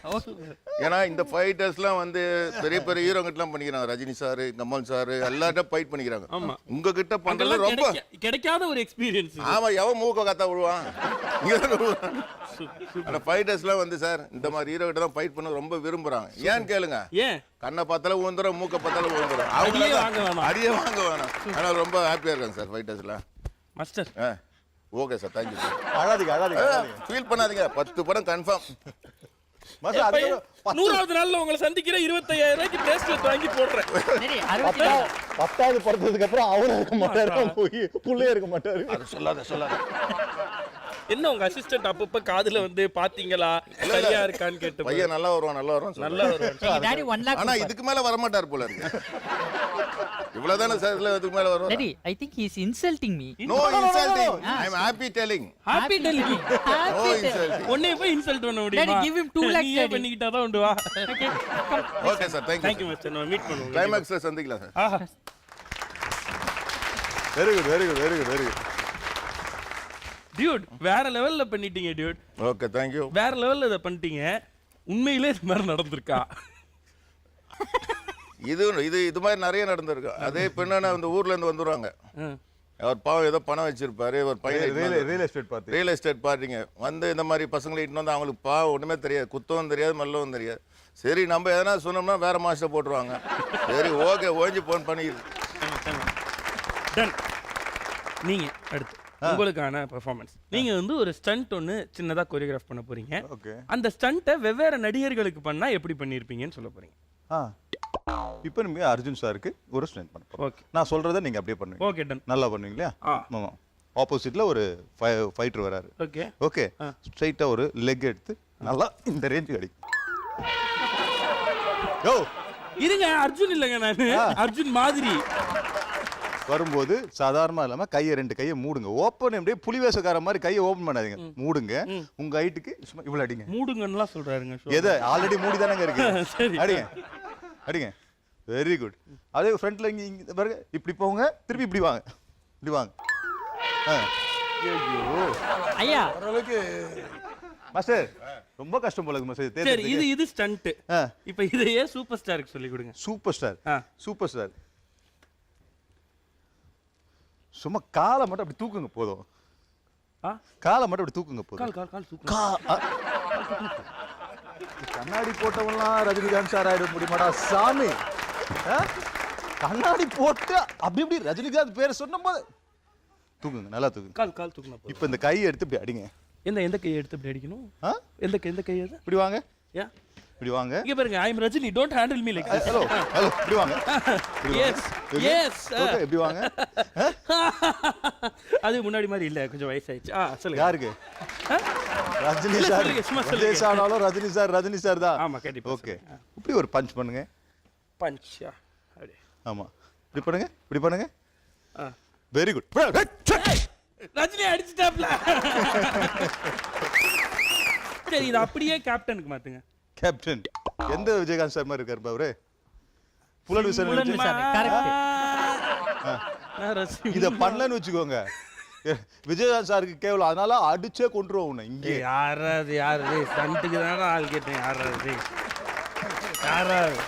ஏன்னா இந்த ஃபைட்டர்ஸ்லாம் வந்து பெரிய பெரிய ஹீரோங்கிட்டலாம் பண்ணிக்கிறாங்க. ரஜினி சார், கமல் சார் எல்லார்ட்டும் ஃபைட் பண்ணிக்கிறாங்க. ஆமா. உங்ககிட்ட பண்றது அதெல்லாம் ரொம்ப கிடைக்காத ஒரு எக்ஸ்பீரியன்ஸ். ஆமா எவன் மூக்க காத்தா விடுவான். அந்த ஃபைட்டர்ஸ்லாம் வந்து சார் இந்த மாதிரி ஹீரோ கிட்ட தான் ஃபைட் பண்ண ரொம்ப விரும்புறாங்க. ஏன்னு கேளுங்க. ஏன்? கண்ணை பார்த்தாலும் ஊந்துரும், மூக்க பார்த்தாலும் ஊந்துரும். அடியே வாங்க வேணாம். அடியே வாங்க வேணாம். அதனால ரொம்ப ஹாப்பியா இருக்காங்க சார் ஃபைட்டர்ஸ்லாம். Master okay sir thank you sir. அழாதீங்க. ஃபீல் பண்ணாதீங்க 10 படம் கன்ஃபார்ம். மாஸ்டர் அது 100வது நாள்ல உங்களை சந்திக்கிற 25,000 ரூபாய்க்கு பிரேஸ்லெட் வாங்கி போடுறேன். சரி 60. 10வது படத்துக்கு அப்புறம் அவரும் இருக்க மாட்டாரு, போய் புள்ளையே இருக்க மாட்டாரு. அது சொல்லாத. என்ன உங்க அசிஸ்டன்ட் அப்பப்ப காதுல வந்து பாத்தீங்களா சரியா இருக்கான்னு கேட்டு பையன் நல்லா வருவான் நல்லா வரும். Daddy 1 lakh. ஆனா இதுக்கு மேல வர மாட்டார் போல இருக்கு. இவ்வளவுதானே சார் இதுக்கு மேல வரும். Daddy, I think he is insulting me. No insulting. I am happy telling. Happy Delhi. No insulting. ஒண்ணே போய் இன்சல்ட் பண்ண முடியுமா? Daddy, give him 2 lakhs, நீயே daddy. பண்ணிக்கிட்டா தான் உண்டு வா. Okay, come. Okay sir thank Thank you. you master. நம்ம மீட் பண்ணுவோம். கிளைமாக்ஸ்ல சந்திக்கலாம் சார். ஆஹா. Very good. டியூட் வேற லெவல்ல பண்ணிட்டீங்க டியூட். Okay thank you. வேற லெவல்ல இத பண்ணிட்டீங்க. உண்மையிலே இது மாதிரி நடந்திருக்கா? இது மாதிரி நிறைய நடந்திருக்கு. அதே இப்போ என்னன்னா இந்த ஊர்ல இருந்து வந்துடுவாங்க, அவர் பாவம் ஏதோ பணம் வச்சிருப்பாரு, ஒரு பையன் ரியல் எஸ்டேட் பார்ட்டிங்க வந்து இந்த மாதிரி பசங்களை இட்டு வந்து அவங்களுக்கு பாவம் ஒன்றுமே தெரியாது, குத்தவும் தெரியாது மல்லவும் தெரியாது. சரி நம்ம எதனா சொன்னோம்னா வேற மாஸ்டர் போட்டுருவாங்க. சரி ஓகே ஓஞ்சி போன் பண்ணிடுது. நீங்க அடுத்து உங்களுக்கான பெர்ஃபார்மன்ஸ். நீங்க வந்து ஒரு ஸ்டண்ட் ஒன்று சின்னதா கோரியோகிராஃப் பண்ண போறீங்க. அந்த ஸ்டண்ட்டை வெவ்வேறு நடிகர்களுக்கு பண்ணா எப்படி பண்ணியிருப்பீங்கன்னு சொல்ல போறீங்க. இப்போ நீங்க அர்ஜுன் சாருக்கு ஒரு ஸ்டண்ட் பண்ண போறோம். ஓகே, நான் சொல்றதை நீங்க அப்படியே பண்ணுவீங்க. Okay done. நல்லா பண்ணுவீங்க இல்லையா? ஆமா. ஆப்போசிட்ல ஒரு ஃபைட்டர் வராரு. ஓகே ஓகே, ஸ்ட்ரைட்டா ஒரு லெக் எடுத்து நல்லா இந்த ரேஞ்சுக்கு அடிக்கும். யோ இருங்க, அர்ஜுன் இல்லைங்க, நான் அர்ஜுன் மாதிரி வரும்போது சாதாரணமா இல்லாம கையை 2 கையை மூடுங்க. ஓப்பன் அப்படியே புலிவேசக்கார மாதிரி கையை ஓபன் பண்ணாதீங்க, மூடுங்க. உங்க ஹைட்டுக்கு சும்மா இவ்வளவு அடிங்க. மூடுங்கன்னுலாம் சொல்றாருங்க. எதை ஆல்ரெடி மூடி தானங்க இருக்கு. சரி, அடிங்க அடிங்க. Very good. அதே ஃப்ரண்ட்ல இங்க பாருங்க, இப்படி போங்க, திருப்பி இப்படி வாங்க, இப்படி வாங்க. ஐயோ ஐயா ஓரளவுக்கு மாஸ்டர் ரொம்ப கஷ்டம் போல இருக்கு மாஸ்டர். சரி, இது ஸ்டண்ட். இப்போ இதையே சூப்பர் ஸ்டாருக்கு சொல்லி கொடுங்க. Super star, super star. சும்மா காலை மட்டும் அப்படி தூக்குங்க போதும். காலை மட்டும் அப்படி தூக்குங்க போதும். கால் தூக்குங்க. கண்ணாடி போட்டவன்லாம் ரஜினிகாந்த் சார் ஆயிட முடியுமாடா சாமி? கண்ணாடி போட்டு அப்படி இப்படி ரஜினிகாந்த் பேர் சொன்ன போது தூக்குங்க, நல்லா தூக்குங்க. கால் தூக்குங்க. இப்போ இந்த கையை எடுத்து இப்படி அடிங்க. எந்த கையை எடுத்து இப்படி அடிக்கணும்? எந்த கை அது? இப்படி வாங்க, யா இப்படி வாங்க. இங்க பாருங்க, I am Rajini, don't handle me like this. Hello hello, இப்படி வாங்க. எஸ் ஓகே, இப்படி வாங்க. அது முன்னாடி மாதிரி இல்ல, கொஞ்சம் வயசாயிடுச்சு. சொல்லுங்க. யாருக்கு? ரஜினி சார். விஜய் சாராலும் ரஜினி சார் தான். ஆமா, கண்டிப்பா. ஓகே, இப்படி ஒரு பஞ்ச் பண்ணுங்க. பஞ்ச். அப்படி. ஆமா, இப்படி பண்ணுங்க, இப்படி பண்ணுங்க. Very good. ரஜினி அடிச்சிட்டாப்ல. சரி, இது அப்படியே கேப்டனுக்கு மாத்துங்க. கேப்டன் எந்த விஜயகாந்த் சார் மாதிரி இருக்காரு அவரு? புலன் விசாரணை. இத பண்ணலன்னு வச்சுக்கோங்க, விஜயகாந்த் சாருக்கு கேவலம். அதனால அடிச்சே கொண்டுருவோம் உன்னை. இங்கே யாரு ஸ்டண்ட்டுக்கு தானே ஆள் கேட்டேன். யாராவது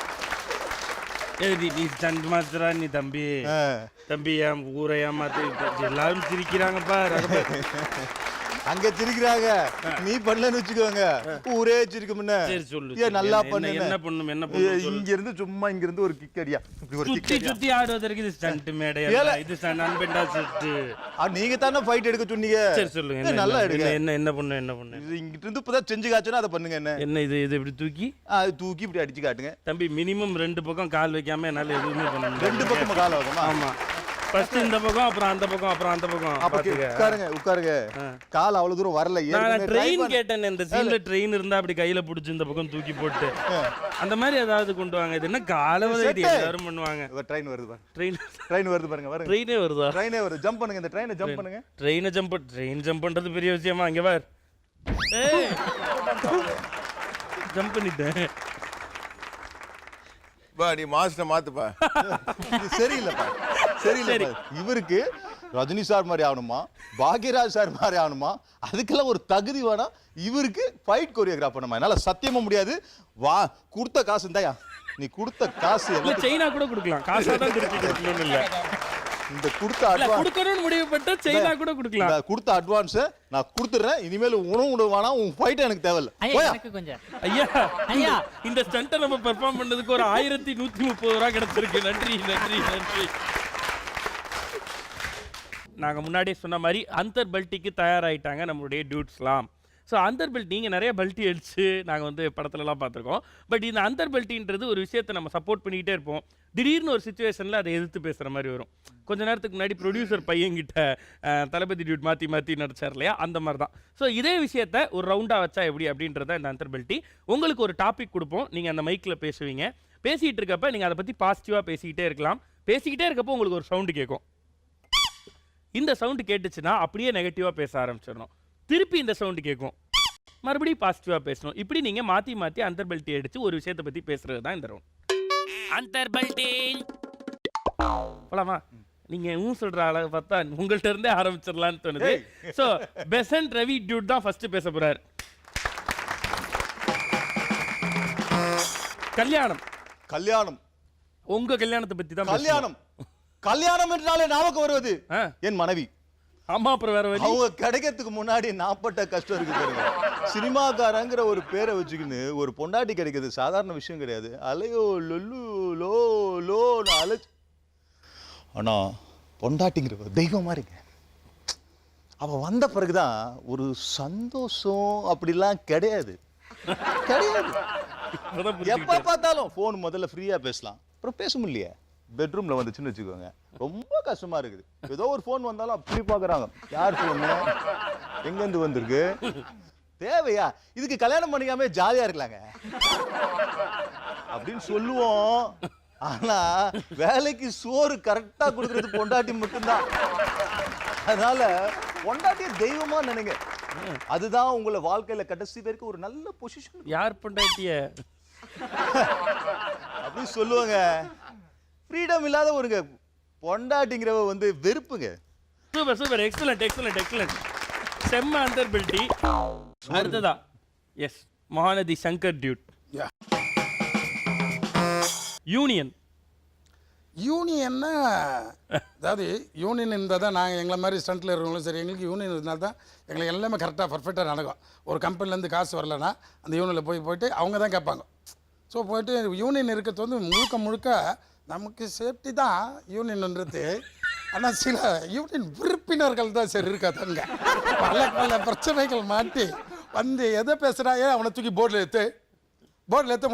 நீ ஸ்டண்ட் மாஸ்டரா? நீ தம்பி என் ஊரை ஏமாத்து. எல்லாரும் சிரிக்கிறாங்கப்பா. அங்க சிரிக்கிறாங்க, நீ பண்ணலன்னு வச்சுக்கோங்க, ஊரே சிரிக்க முன்ன. சரி சொல்லு, ஏன் நல்லா பண்ணு. என்ன பண்ணும்? இங்க இருந்து சும்மா இங்க இருந்து ஒரு கிக் அடியா, இப்படி ஒரு கிக் அடியா. சுத்தி ஆடுவதற்கு இது ஸ்டண்ட் மேடையா? இது ஸ்டண்ட் அன்பெண்டா செட். நீங்க தானே ஃபைட் எடுக்க சொன்னீங்க. சரி சொல்லுங்க, நல்லா எடுங்க. என்ன பண்ணு? இது இங்கிட்ட இருந்து இப்பதான் செஞ்சு காச்சுனா அதை பண்ணுங்க. என்ன இது இப்படி தூக்கி தூக்கி இப்படி அடிச்சு காட்டுங்க. தம்பி, மினிமம் 2 பக்கம் கால் வைக்காம என்னால எதுவுமே பண்ண முடியாது. 2 பக்கமா கால் வைக்கமா? ஆமா, ஃபர்ஸ்ட் இந்த பக்கம், அப்புறம் அந்த பக்கம், அப்புறம் அந்த பக்கம். உட்காருங்க. கால் அவ்வளவு தூரம் வரல. நான் ட்ரெயின் கேட்டேன். இந்த சீன்ல ட்ரெயின் இருந்தா அப்படி கையில புடிச்சு இந்த பக்கம் தூக்கி போட்டு அந்த மாதிரி ஏதாவது கொண்டு வாங்க. இது என்ன காலவதை? எல்லாரும் பண்ணுவாங்க. ட்ரெயின் வருது பாருங்க. ட்ரெயின் வருது பாருங்க. ட்ரெயினே வருதா? ட்ரெயினே வருது. ஜம்ப் பண்ணுங்க, இந்த ட்ரெயினை ஜம்ப் பண்ணுங்க. ட்ரெயின் ஜம்ப் பண்றது பெரிய விஷயமா? இங்க பார், ஜம்ப் பண்ணிட்டேன். நீ மாஸ்டர் மாத்துப்பா. சரியில்லைப்பா. இவருக்கு ரஜினி சார் மாதிரி ஆகணுமா, பாக்யராஜ் சார் மாதிரி ஆகணுமா? அதுக்கெல்லாம் ஒரு தகுதி வேணாம். இவருக்கு ஃபைட் கோரியோகிராஃப் பண்ணுமா? என்னால சத்தியமா முடியாது. வா, கொடுத்த காசு இருந்தாயா? நீ கொடுத்த காசு எல்லாம் சைனா கூட கொடுக்கலாம். காசா தான் திருப்பி கொடுக்கணும். இல்ல, இந்த கொடுத்த அட்வான்ஸ் கொடுக்கணும்னு முடிவு பண்ணா சைனா கூட கொடுக்கலாம். கொடுத்த அட்வான்ஸ் நான் கொடுத்துறேன். இனிமேல் உணவு வேணாம், உன் ஃபைட் எனக்கு தேவையில்லை. எனக்கு கொஞ்சம் ஐயா, இந்த ஸ்டண்ட்டை நம்ம பெர்ஃபார்ம் பண்ணதுக்கு ஒரு 1130 ரூபா கிடைச்சிருக்கு. நன்றி. நாங்க முன்னாடியே சொன்ன மாதிரி அந்தர் பல்ட்டிக்கு தயாராயிட்டாங்க நம்மளுடைய டியூட்ஸ்லாம். ஸோ அந்தர் பெல்ட் நீங்கள் நிறைய பல்ட்டி அடிச்சு நாங்கள் வந்து படத்துலலாம் பார்த்துருக்கோம். பட் இந்த அந்தர் பெல்ட்டின்றது ஒரு விஷயத்தை நம்ம சப்போர்ட் பண்ணிக்கிட்டே இருப்போம். திடீர்னு ஒரு சுச்சுவேஷனில் அதை எதிர்த்து பேசுகிற மாதிரி வரும். கொஞ்ச நேரத்துக்கு முன்னாடி ப்ரொடியூசர் பையன்கிட்ட தளபதி டியூட் மாற்றி நடிச்சார் இல்லையா, அந்த மாதிரி தான். ஸோ இதே விஷயத்தை ஒரு ரவுண்டாக வச்சா எப்படி அப்படின்றத இந்த அந்தர் பெல்ட்டி. உங்களுக்கு ஒரு டாபிக் கொடுப்போம், நீங்கள் அந்த மைக்கில் பேசுவீங்க. பேசிகிட்டு இருக்கப்ப நீங்கள் அதை பற்றி பாசிட்டிவாக பேசிக்கிட்டே இருக்கலாம். பேசிக்கிட்டே இருக்கப்போ உங்களுக்கு ஒரு சவுண்டு கேட்கும். இந்த சவுண்டு கேட்டுச்சுன்னா அப்படியே நெகட்டிவாக பேச ஆரம்பிச்சிடணும். திருப்பி இந்த சவுண்டு கேட்கும், மறுபடியும் பாசிட்டிவாக பேசணும். இப்படி நீங்கள் மாற்றி அந்தர் பெல்ட்டி அடித்து ஒரு விஷயத்தை பற்றி பேசுகிறது தான் இந்த ரவுண்ட். அந்தர் பெல்ட்டி போலாமா? நீங்கள் சொல்கிற அளவு பார்த்தா உங்கள்கிட்ட இருந்தே ஆரம்பிச்சிடலான்னு தோணுது. ஸோ பெசன்ட் ரவி டியூட் தான் ஃபஸ்ட்டு பேச போகிறார். கல்யாணம். கல்யாணம். உங்க கல்யாணத்தை பத்தி தான் கல்யாணம். கல்யாணம் என்றாலே ஞாபகம் வருவது என் மனைவி. ஆமா, அப்புறம் வேற வழி. அவங்க கிடைக்கிறதுக்கு முன்னாடி நாப்பட்ட கஷ்டம் இருக்கு பாருங்க. சினிமாக்காரங்கிற ஒரு பேரை வச்சுக்கின்னு ஒரு பொண்டாட்டி கிடைக்கிறது சாதாரண விஷயம் கிடையாது. அலையோ லொல்லு லோ லோ அலை. ஆனா பொண்டாட்டிங்கிற தெய்வம் மாதிரிங்க. அவ வந்த பிறகுதான் ஒரு சந்தோஷம் அப்படிலாம் கிடையாது. கிடையாது. எப்ப பார்த்தாலும் போன் முதல்ல ஃப்ரீயா பேசலாம், அப்புறம் பேச முடியலையே. பெட்ரூம்ல வந்துச்சுன்னு வச்சுக்கோங்க, ரொம்ப கஷ்டமா இருக்குது. ஏதோ ஒரு போன் வந்தாலும் அப்படி பாக்குறாங்க, யார் போன், எங்க இருந்து வந்திருக்கு, தேவையா, இதுக்கு கல்யாணம் பண்ணிக்காம ஜாலியா இருக்கலாங்க அப்படின்னு சொல்லுவோம். ஆனா வேலைக்கு சோறு கரெக்டா கொடுக்கறது பொண்டாட்டி மட்டும்தான். அதனால பொண்டாட்டிய தெய்வமா நினைங்க. அதுதான் உங்களை வாழ்க்கையில கடைசி வரைக்கும் ஒரு நல்ல பொசிஷன். யார் பொண்டாட்டிய அப்படி சொல்லுவாங்க. ஃப்ரீடம் இல்லாத ஒருங்க பொண்டாட்டிங்கிறவ வந்து வெறுப்புங்க. Super super, excellent excellent excellent. செம்ம அண்டர்பில்டி. அடுத்ததா எஸ் மகாநதி சங்கர் டியூட். யூனியன். யூனியன்னா அதாவது யூனியன் இருந்தால் தான் நாங்கள் எங்களை மாதிரி ஸ்டண்ட்டில் இருக்கிறவங்களும் சரி, எங்களுக்கு யூனியன் இருந்தால் தான் எங்களுக்கு எல்லாமே கரெக்டாக பர்ஃபெக்டாக நடக்கும். ஒரு கம்பெனிலேருந்து காசு வரலன்னா அந்த யூனியனில் போயிட்டு அவங்க தான் கேட்பாங்க. ஸோ போயிட்டு யூனியன் இருக்கிறது வந்து முழுக்க நமக்கு சேஃப்டி தான் யூனியன்ன்றது. ஆனால் சில யூனியன் உறுப்பினர்கள் தான் சரி இருக்காதுங்க. பல பிரச்சனைகள் மாட்டி வந்து எதை பேசுகிறா, அவனை தூக்கி போர்டில் ஏற்ற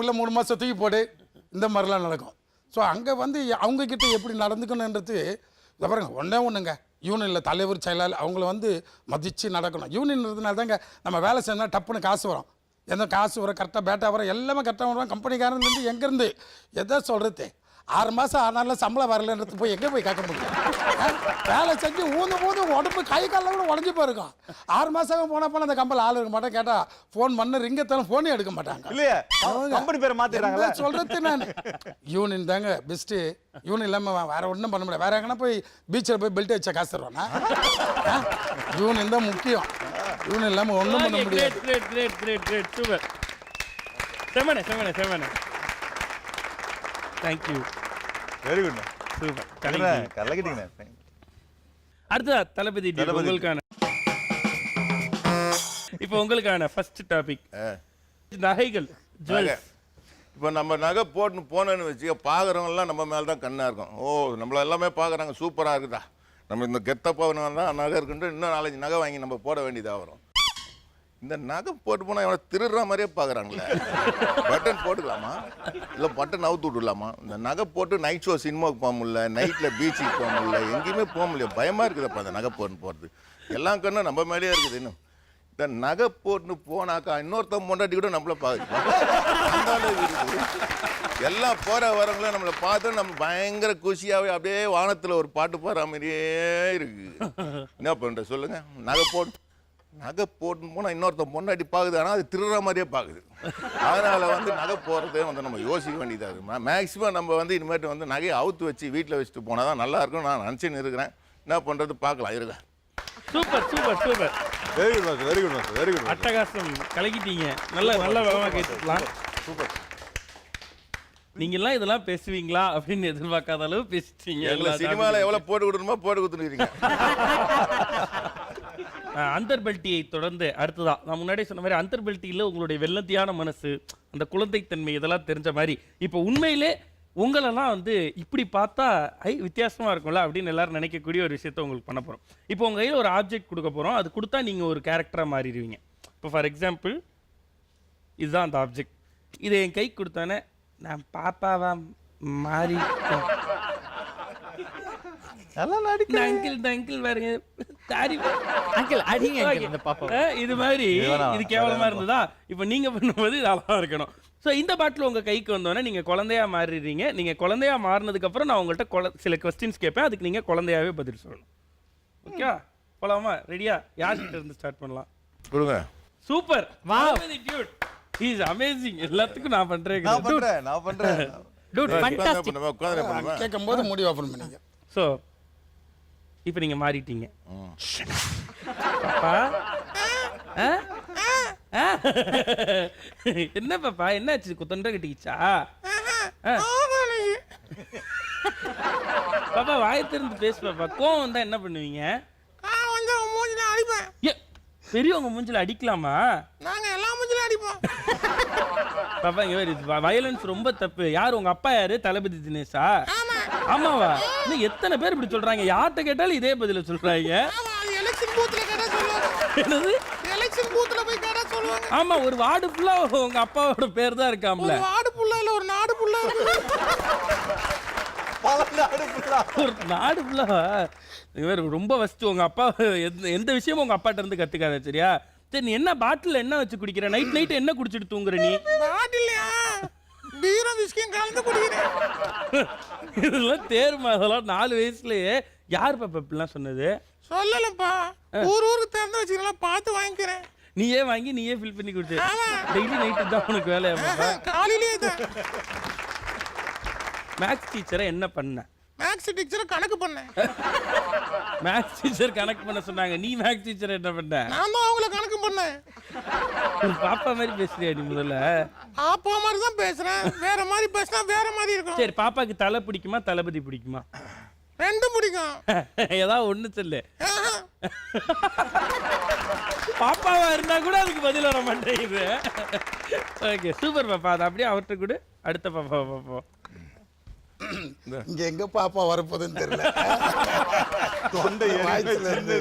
உள்ள 3 மாதம் தூக்கி போடு, இந்த மாதிரிலாம் நடக்கும். ஸோ அங்கே வந்து அவங்கக்கிட்ட எப்படி நடந்துக்கணுன்றது இதை பாருங்க. ஒன்றுங்க யூனியனில் தலைவர் செயலாளர் அவங்கள வந்து மதித்து நடக்கணும். யூனியன்றதுனால தாங்க நம்ம வேலை செஞ்சால் டப்புன்னு காசு வரும். எந்த காசு வரும், கரெக்டாக பேட்டா வரும், எல்லாமே கரெக்டாக வரும். கம்பெனிக்காரன்லேருந்து எங்கேருந்து எதை சொல்கிறது, 6 மாதம் ஆனாலும் சம்பளம் வரலன்றது போய் எங்கே போய் கேட்க முடியும்? வேலை செஞ்சு ஊந்து உடம்பு கை காலில் கூட உடஞ்சி போயிருக்கும். 6 மாதம் போன அந்த கம்பெனியில் ஆள் இருக்க மாட்டேன். கேட்டால் ஃபோன் பண்ண ரிங்கத்தாலும் ஃபோனே எடுக்க மாட்டாங்க. இல்லையா, கம்பெனி பேரை மாற்றிடுறாங்களே. சொல்கிறது நான் யூனியன் தாங்க பெஸ்ட்டு. யூனியன் இல்லாமல் வேறு ஒன்றும் பண்ண முடியாது. வேறு எங்கன்னா போய் பீச்சில் போய் பெல்ட் வச்சா காசு தருவானா? யூனியன் தான் முக்கியம். யூனியன் இல்லாமல் ஒன்றும் பண்ண முடியாது. Great great great great super. செவனே Thank you. Very good. Super. கலக்கிட்டீங்க. அடுத்ததா தளபதி உங்களுக்கான இப்போ உங்களுக்கான ஃபர்ஸ்ட் டாபிக் நகைகள், ஜுவல்ஸ். இப்போ நம்ம நகை போட்டு போனோன்னு வச்சுக்க, பார்க்குறவங்கலாம் நம்ம மேலே தான் கண்ணாக இருக்கும். ஓ, நம்மள எல்லாமே பார்க்குறாங்க, சூப்பராக இருக்குதா, நம்ம இந்த கெத்த போகணும் தான் நகை இருக்குன்ட்டு இன்னும் 4-5 நகை வாங்கி நம்ம போட வேண்டியதாக வரும். இந்த நகை போட்டு போனால் எவ்வளோ திருடுற மாதிரியே பார்க்குறாங்களே. பட்டன் போட்டுக்கலாமா, இல்லை பட்டன் அவுத்து விட்டுலாமா? இந்த நகை போட்டு நைட் ஷோ சினிமாவுக்கு போக முடியல, நைட்டில் பீச்சுக்கு போக முடியல, எங்கேயுமே போக முடியல. பயமாக இருக்குதுப்பா அந்த நகை போட்டு போகிறது. எல்லாம் கண்ணும் நம்ம மேலேயே இருக்குது. இன்னும் இந்த நகை போட்டுன்னு போனாக்கா இன்னொருத்தன் பொண்டாட்டி கூட நம்மளை பார்க்க எல்லாம் போகிற வரவங்களும் நம்மளை பார்த்து நம்ம பயங்கர குஷியாகவே அப்படியே வானத்தில் ஒரு பாட்டு பாடுற மாதிரியே இருக்குது. என்ன பண்ணுற சொல்லுங்கள்? நகை போட்டுன்னு போனால் இன்னொருத்தன் பொண்டாட்டி பார்க்குது, ஆனால் அது திருடுற மாதிரியே பார்க்குது. அதனால் வந்து நகை போகிறதே வந்து நம்ம யோசிக்க வேண்டியதாக இருக்குது. மேக்ஸிமம் நம்ம வந்து இனிமேட்டு வந்து நகையை அவுத்து வச்சு வீட்டில் வச்சுட்டு போனால் தான் நல்லாயிருக்கும் நான் நினச்சின்னு இருக்கிறேன். என்ன பண்ணுறது பார்க்கலாம் இருங்க. Super super super. Very good, very good, very good. அட்டகாசம், கலக்கிட்டீங்க. நல்ல வேகமாக கேட்டுக்கலாம். சூப்பர். நீங்கெல்லாம் இதெல்லாம் பேசுவீங்களா அப்படின்னு எதிர்பார்க்காத அளவு பேசிட்டீங்க. சினிமாவில் எவ்வளோ போட்டு கொடுக்கணுமோ போட்டு கொடுத்துருக்கீங்க. அந்தர்பல்ட்டியை தொடர்ந்து அடுத்ததா நான் முன்னாடி சொன்ன மாதிரி அந்தர்பல்ட்டியில் உங்களுடைய வெள்ளத்தியான மனசு, அந்த குழந்தைத்தன்மை இதெல்லாம் தெரிஞ்ச மாதிரி இப்போ உண்மையிலே உங்களெல்லாம் வந்து இப்படி பார்த்தா வித்தியாசமாக இருக்கும்ல அப்படின்னு எல்லாரும் நினைக்கக்கூடிய ஒரு விஷயத்த உங்களுக்கு பண்ண போகிறோம். இப்போ உங்கள் கையில் ஒரு ஆப்ஜெக்ட் கொடுக்க போகிறோம். அது கொடுத்தா நீங்கள் ஒரு கேரக்டராக மாறிடுவீங்க. இப்போ ஃபார் எக்ஸாம்பிள் இதுதான் அந்த ஆப்ஜெக்ட். இதை என் கைக்கு கொடுத்தானே நான் பாப்பாவா மாறி இது மாதிரி இது கேவலமா இருந்ததா? இப்ப நீங்க பண்ணும்போது இதெல்லாம் இருக்கணும். ஸோ இந்த பாட்டில் உங்க கைக்கு வந்தோடனே நீங்க குழந்தையா மாறிடுறீங்க. நீங்க குழந்தையா மாறினதுக்கு அப்புறம் நான் உங்கள்கிட்ட சில கொஸ்டின்ஸ் கேட்பேன். அதுக்கு நீங்க குழந்தையாவே பதில் சொல்லணும். ஓகே, போலாமா? ரெடியா? யார்கிட்ட இருந்து ஸ்டார்ட் பண்ணலாம்? கொடுங்க. சூப்பர். Dude is amazing. எல்லாத்துக்கும் நான் பண்றேன். Dude, fantastic. கேட்கும்போது முடி ஓபன் பண்ணீங்க. ஸோ இப்போ நீங்க மாறிட்டீங்க. பாப்பா என்ன பாப்பா என்னாச்சு தொண்டை கட்டிக்கிச்சா பாப்பா வாயை திறந்து பேசு பாப்பா கோவம் வந்தா என்ன பண்ணுவீங்க ஏ, பெரியவங்க மூஞ்சில அடிக்கலாமா நாங்க எல்லா மூஞ்சிலும் அடிப்போம் பாப்பா இங்க வேறு வயலன்ஸ் ரொம்ப தப்பு யார் உங்க அப்பா யாரு தளபதி தினேஷா ஆமாவா இன்னும் எத்தனை பேர் இப்படி சொல்றாங்க யார்கிட்ட கேட்டாலும் இதே பதில சொல்றாங்க எலெக்ஷன் பூத்ல கேட்டா சொல்லுவாங்க என்னது எலெக்ஷன் பூத்ல போய் கேட்டா சொல்லுவாங்க ஆமா ஒரு வார்டு ஃபுல்லா உங்க அப்பாவோட பேர் தான் இருக்காம்ல ஒரு வார்டு ஃபுல்லா இல்ல ஒரு நாடு ஃபுல்லா ஒரு நாடு ஃபுல்லா ரொம்ப வசதி உங்க அப்பா எந்த விஷயமும் உங்க அப்பாட்ட இருந்து கத்துக்காத சரியா சரி நீ என்ன பாட்டில் என்ன வச்சு குடிக்கிற நைட் என்ன குடிச்சிட்டு தூங்குற நீ பாட்டில்லையா பீரோ விஸ்கியும் கலந்து குடிக்கிறேன் இதெல்லாம் தேர்மா அதெல்லாம் 4 வயசுலயே யார் பாப்பா இப்படிலாம் சொன்னது சொல்லலப்பா ஊருக்கு திறந்து வச்சுக்கலாம் பார்த்து வாங்கிக்கிறேன் நீயே வாங்கி நீயே ஃபில் பண்ணி குடிச்சு டெய்லி நைட்டு தான் உனக்கு வேலையா பாப்பா காலையிலேயே தான் மேக்ஸ் டீச்சரை என்ன பண்ண மேக்ஸ் டீச்சரை கணக்கு பண்ணேன் மேக்ஸ் டீச்சர் கணக்கு பண்ண சொன்னாங்க நீ மேக்ஸ் டீச்சர் என்ன பண்ண நான் தான் அவங்கள கணக்கு பண்ணேன் ஒரு பாப்பா மாதிரி பேசுறியா நீ முதல்ல அப்பா மாதிரி தான் பேசுறேன் வேற மாதிரி பேசினா வேற மாதிரி இருக்கும் சரி பாப்பாக்கு தலை பிடிக்குமா தளபதி பிடிக்குமா ரெண்டும் பிடிக்கும் ஏதாவது ஒண்ணு சொல்லு பாப்பாவா இருந்தா கூட அதுக்கு பதில் வர மாட்டேங்குது ஓகே சூப்பர் பாப்பா அது அப்படியே அவர்கிட்ட கூட அடுத்த பாப்பா பாப்போம் இங்க எங்க பாப்பா வரப்போகுதுன்னு தெரியல தொண்டை வாய்ஸ்ல இருந்து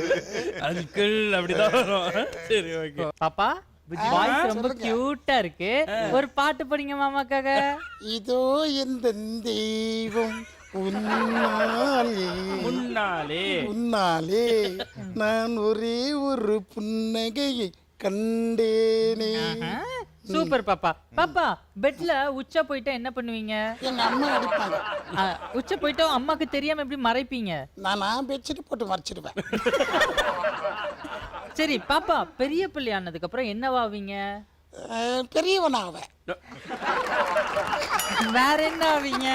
அங்கிள் அப்படிதான் வரும் சரி ஓகே பாப்பா வாய்ஸ் ரொம்ப கியூட்டா இருக்கு ஒரு பாட்டு படிங்க மாமாக்காக இதோ எந்த தெய்வம் உன்னாலே முன்னாலே உன்னாலே நான் ஒரே ஒரு புன்னகையை கண்டேனே. சூப்பர் பாப்பா பாப்பா பெட்ல உச்சா போயிட்டா என்ன பண்ணுவீங்க எங்க அம்மா அடிப்பாங்க. உச்ச போயிட்டா அம்மாக்கு தெரியாம எப்படி மறைப்பீங்க நான் பெட்ஷீட் போட்டு மறைச்சிடுவேன். சரி பாப்பா பெரிய பிள்ளை ஆனதுக்கு அப்புறம் என்னவாவீங்க பெரியவனாவேன். வேற என்ன ஆவீங்க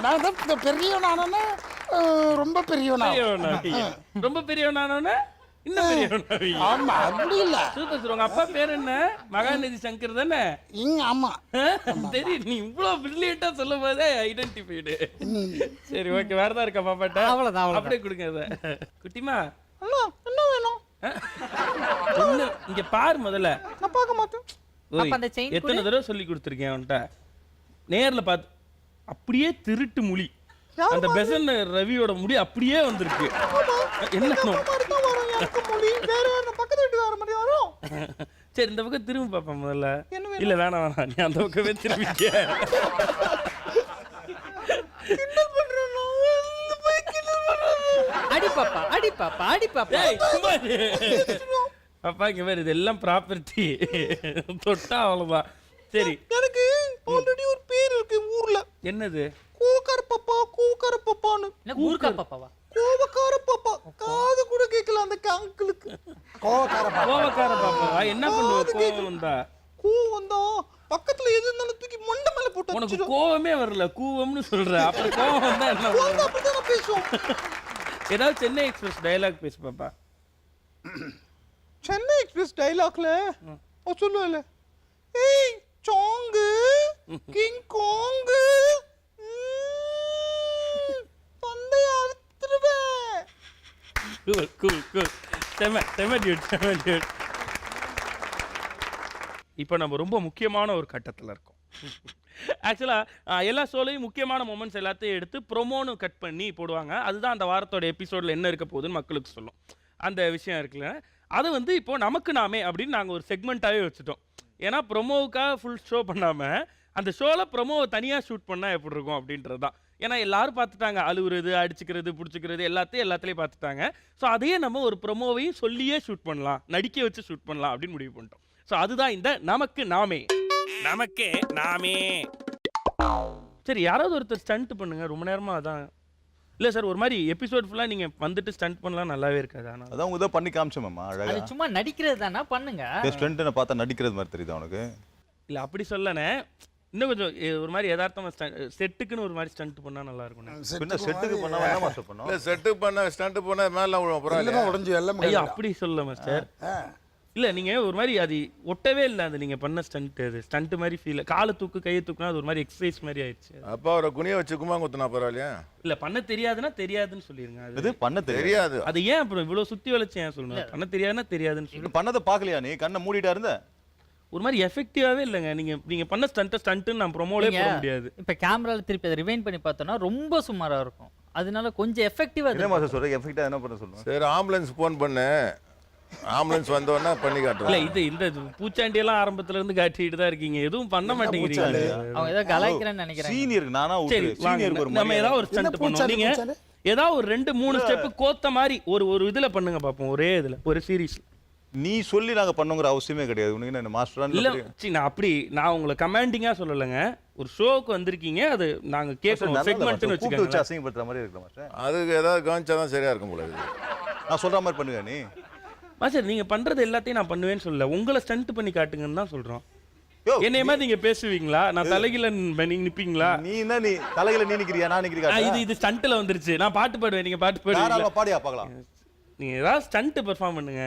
நான் தான் பெரியவனானே ரொம்ப பெரியவனாவேன். ரொம்ப பெரியவனானோன்னு இன்னும் பெரியவனாவீங்க ஆமா அப்படி இல்ல. சூப்பர் சார் உங்க அப்பா பேர் என்ன மகாநதி சங்கர் தானே ஆமா தெரியும் நீ இவ்வளவு பிரில்லியண்டா சொல்லும் போதே ஐடென்டிஃபைடு சரி ஓகே வேற தான் இருக்கா பாப்பாட்ட அவ்வளவுதான் அப்படியே கொடுங்க அதை குட்டிமா என்ன வேணும் ஒண்ணு இங்க பாரு முதல்ல நான் பார்க்க மாட்டேன் ஓய், அப்ப அந்த செயின் எத்தனை தடவை சொல்லி கொடுத்துருக்கேன் அவன்கிட்ட நேர்ல பார்த்து அப்படியே திருட்டு முடி அந்த பெசன் ரவியோட முடி அப்படியே வந்திருக்கு என்ன பக்கத்து வீட்டுக்கு வர மாதிரி வரும் சரி இந்த பக்கம் திரும்பி பாப்பேன் முதல்ல இல்ல வேணாம் நீ அந்த பக்கமே திரும்பிக்க அடி பாப்பா அடி பாப்பா அடி பாப்பா ஏய், சும்மா இரு. பாப்பா இங்க வேற இதெல்லாம் ப்ராப்பர்ட்டி தொட்டா அவ்வளவுதான் சரி எனக்கு ஆல்ரெடி ஒரு பேர் இருக்கு ஊர்ல என்னது கூக்கார பாப்பான்னு என்ன ஊர்க்கா பாப்பாவா கோவக்கார பாப்பா காது கூட கேட்கல அந்த அங்கிளுக்கு கோவக்கார பாப்பா என்ன பண்ணுவ கோவம் வந்தா கோவம் வந்தா பக்கத்துல எது இருந்தாலும் தூக்கி மண்டை மேல போட்டு உனக்கு கோவமே வரல கூவம்னு சொல்ற அப்புறம் கோவம் வந்தா என்ன பண்ணுவ? அப்படிதான் பேசுவோம் ஏதாவது சென்னை எக்ஸ்பிரஸ் டயலாக் பேசு பாப்பா சென்னை எக்ஸ்பிரஸ் டைலாக்ல சொல்லுவல ஏய் சாங்கு கிங் காங்கு பந்தைய அறுத்துடுவேன் கூல் செம டியூட் இப்போ நம்ம ரொம்ப முக்கியமான ஒரு கட்டத்தில் இருக்கோம் ஆக்சுவலாக எல்லா ஷோலையும் முக்கியமான மொமெண்ட்ஸ் எல்லாத்தையும் எடுத்து ப்ரொமோன்னு கட் பண்ணி போடுவாங்க அதுதான் அந்த வாரத்தோட எபிசோடில் என்ன இருக்க போகுதுன்னு மக்களுக்கு சொல்லும் அந்த விஷயம் இருக்குல்ல அதை வந்து இப்போ நமக்கு நாமே அப்படின்னு நாங்கள் ஒரு செக்மெண்ட்டாகவே வச்சுட்டோம் ஏன்னா ப்ரொமோவுக்காக ஃபுல் ஷோ பண்ணாமல் அந்த ஷோவில் ப்ரொமோவை தனியாக ஷூட் பண்ணால் எப்படி இருக்கும் அப்படின்றது தான் ஏன்னா எல்லாரும் பார்த்துட்டாங்க அழுவுறது அடிச்சுக்கிறது பிடிச்சிக்கிறது எல்லாத்துலேயும் பார்த்துட்டாங்க ஸோ அதையே நம்ம ஒரு ப்ரொமோவையும் சொல்லியே ஷூட் பண்ணலாம் நடிக்க வச்சு ஷூட் பண்ணலாம் அப்படின்னு முடிவு பண்ணிட்டோம் ஸோ அதுதான் இந்த நமக்கு நாமே சரி யாராவது ஒருத்தர் ஸ்டண்ட் பண்ணுங்க ரொம்ப நேரமாக அதான் இல்லை சார் ஒரு மாதிரி எபிசோட் ஃபுல்லாக நீங்கள் வந்துட்டு ஸ்டண்ட் பண்ணலாம் நல்லாவே இருக்காது ஆனால் அதான் உங்க தான் பண்ணி காமிச்சோம்மா அது அழகா சும்மா நடிக்கிறது தானே பண்ணுங்க ஸ்டண்ட்னை பார்த்தா நடிக்கிறது மாதிரி தெரியுது அவனுக்கு. இல்லை அப்படி சொல்லனே இன்னும் கொஞ்சம் ஒரு மாதிரி யதார்த்தமாக செட்டுக்குன்னு ஒரு மாதிரி ஸ்டண்ட் பண்ணால் நல்லா இருக்கும் பின்ன செட்டுக்கு பண்ணாம என்ன மாஸ்டர் பண்ணோம்? இல்ல செட்டு பண்ண ஸ்டண்ட் பண்ண மேல விழும் அப்புறம் எல்லாம் உடைஞ்சு எல்லாம் ஐயா அப்படி சொல்ல மாஸ்டர் இல்ல நீங்க ஒரு மாதிரி அது ஒட்டவே இல்ல அது நீங்க பண்ண ஸ்டண்ட். அது ஸ்டண்ட் மாதிரி ஃபீல். காலை தூக்கு கையை தூக்குனா அது ஒரு மாதிரி எக்ஸசைஸ் மாதிரி ஆயிடுச்சு. அப்போ அவரை குனிய வச்சு கும்மா குத்துனா பரவாயில்லையா? இல்ல பண்ண தெரியாதுன்னா தெரியாதுன்னு சொல்லிருங்க. அது இது பண்ண தெரியாது. தெரியாது. அது ஏன் அப்புறம் இவ்வளவு சுத்தி வளைச்சு ஏன் சொல்லணும்? பண்ண தெரியாதுன்னா தெரியாதுன்னு சொல்லி. இப்படி பண்ணதை பார்க்கலையா நீ? கண்ணை மூடிட்டா இருந்த? ஒரு மாதிரி எஃபெக்டிவாவே இல்லைங்க. நீங்க பண்ண ஸ்டண்ட்னு நான் ப்ரோமோலே போட முடியாது. இப்ப கேமரால திருப்பி அதை ரிவைண்ட் பண்ணி பார்த்தோம்னா ரொம்ப சுமாரா இருக்கும். அதனால கொஞ்சம் எஃபெக்டிவா என்ன மாசம் சொல்ற? எஃபெக்டா என்ன பண்ண சொல்லுங்க? சரி ஆம்புலன்ஸ் ஃபோன் பண்ணு. ஆம்புலன்ஸ் வந்தோன்னா பண்ணி இல்ல காட்டுறேன். இந்த பூச்சாண்டி எல்லாம் ஆரம்பத்துல இருந்து காட்டிட்டு தான் இருக்கீங்க. எதுவும் பண்ண மாட்டேங்கிறீங்க. அவங்க ஏதோ கலாய்க்கிறேன்னு நினைக்கிறேன். சீனியர் நானா சரி சீனியருக்கு ஒரு நம்ம ஏதாவது ஒரு ஸ்டண்ட் பண்ணுவோம். நீங்க ஏதாவது ஒரு 2-3 ஸ்டெப் கோத்த மாதிரி ஒரு இதுல பண்ணுங்க பாப்போம். ஒரே இதுல ஒரு சீரிஸ். நீ சொல்லி நாங்க பண்ணுங்கிற அவசியமே கிடையாது. உனக்கு என்ன மாஸ்டர் இல்ல நான் உங்களை கமாண்டிங்கா சொல்லலைங்க. ஒரு ஷோக்கு வந்திருக்கீங்க. அது நாங்க கேட்கணும் செக்மெண்ட்னு கூப்பிட்டு வச்சு வச்சுக்கோங்க. அசிங்கப்படுத்துற மாதிரி இருக்கு மாஸ்டர். அதுக்கு ஏதாவது கவனிச்சாதான் சரியா இருக்கும் போல இருக்கு. நான் சொல்ற மாதிரி பண்ணுங்க நீ. மாஸ்டர் நீங்க பண்றது எல்லாத்தையும் நான் பண்ணுவேன்னு சொல்லல. உங்களை ஸ்டண்ட் பண்ணி காட்டுங்கன்னு தான் சொல்றோம். யோ, என்னைய மாதிரி நீங்க பேசுவீங்களா? நான் தலைகீழ நீங்க நிப்பீங்களா? நீ என்ன நீ தலையில நீ நிக்கிறியா நான் நிக்கிறியா? இது ஸ்டண்ட்ல வந்துருச்சு. நான் பாட்டு பாடுவேன், நீங்க பாட்டு பாடுவீங்களா? தாராளமா பாடியா பார்க்கலாம். நீங்க ஏதாவது ஸ்டண்ட் பெர்ஃபார்ம் பண்ணுங்க.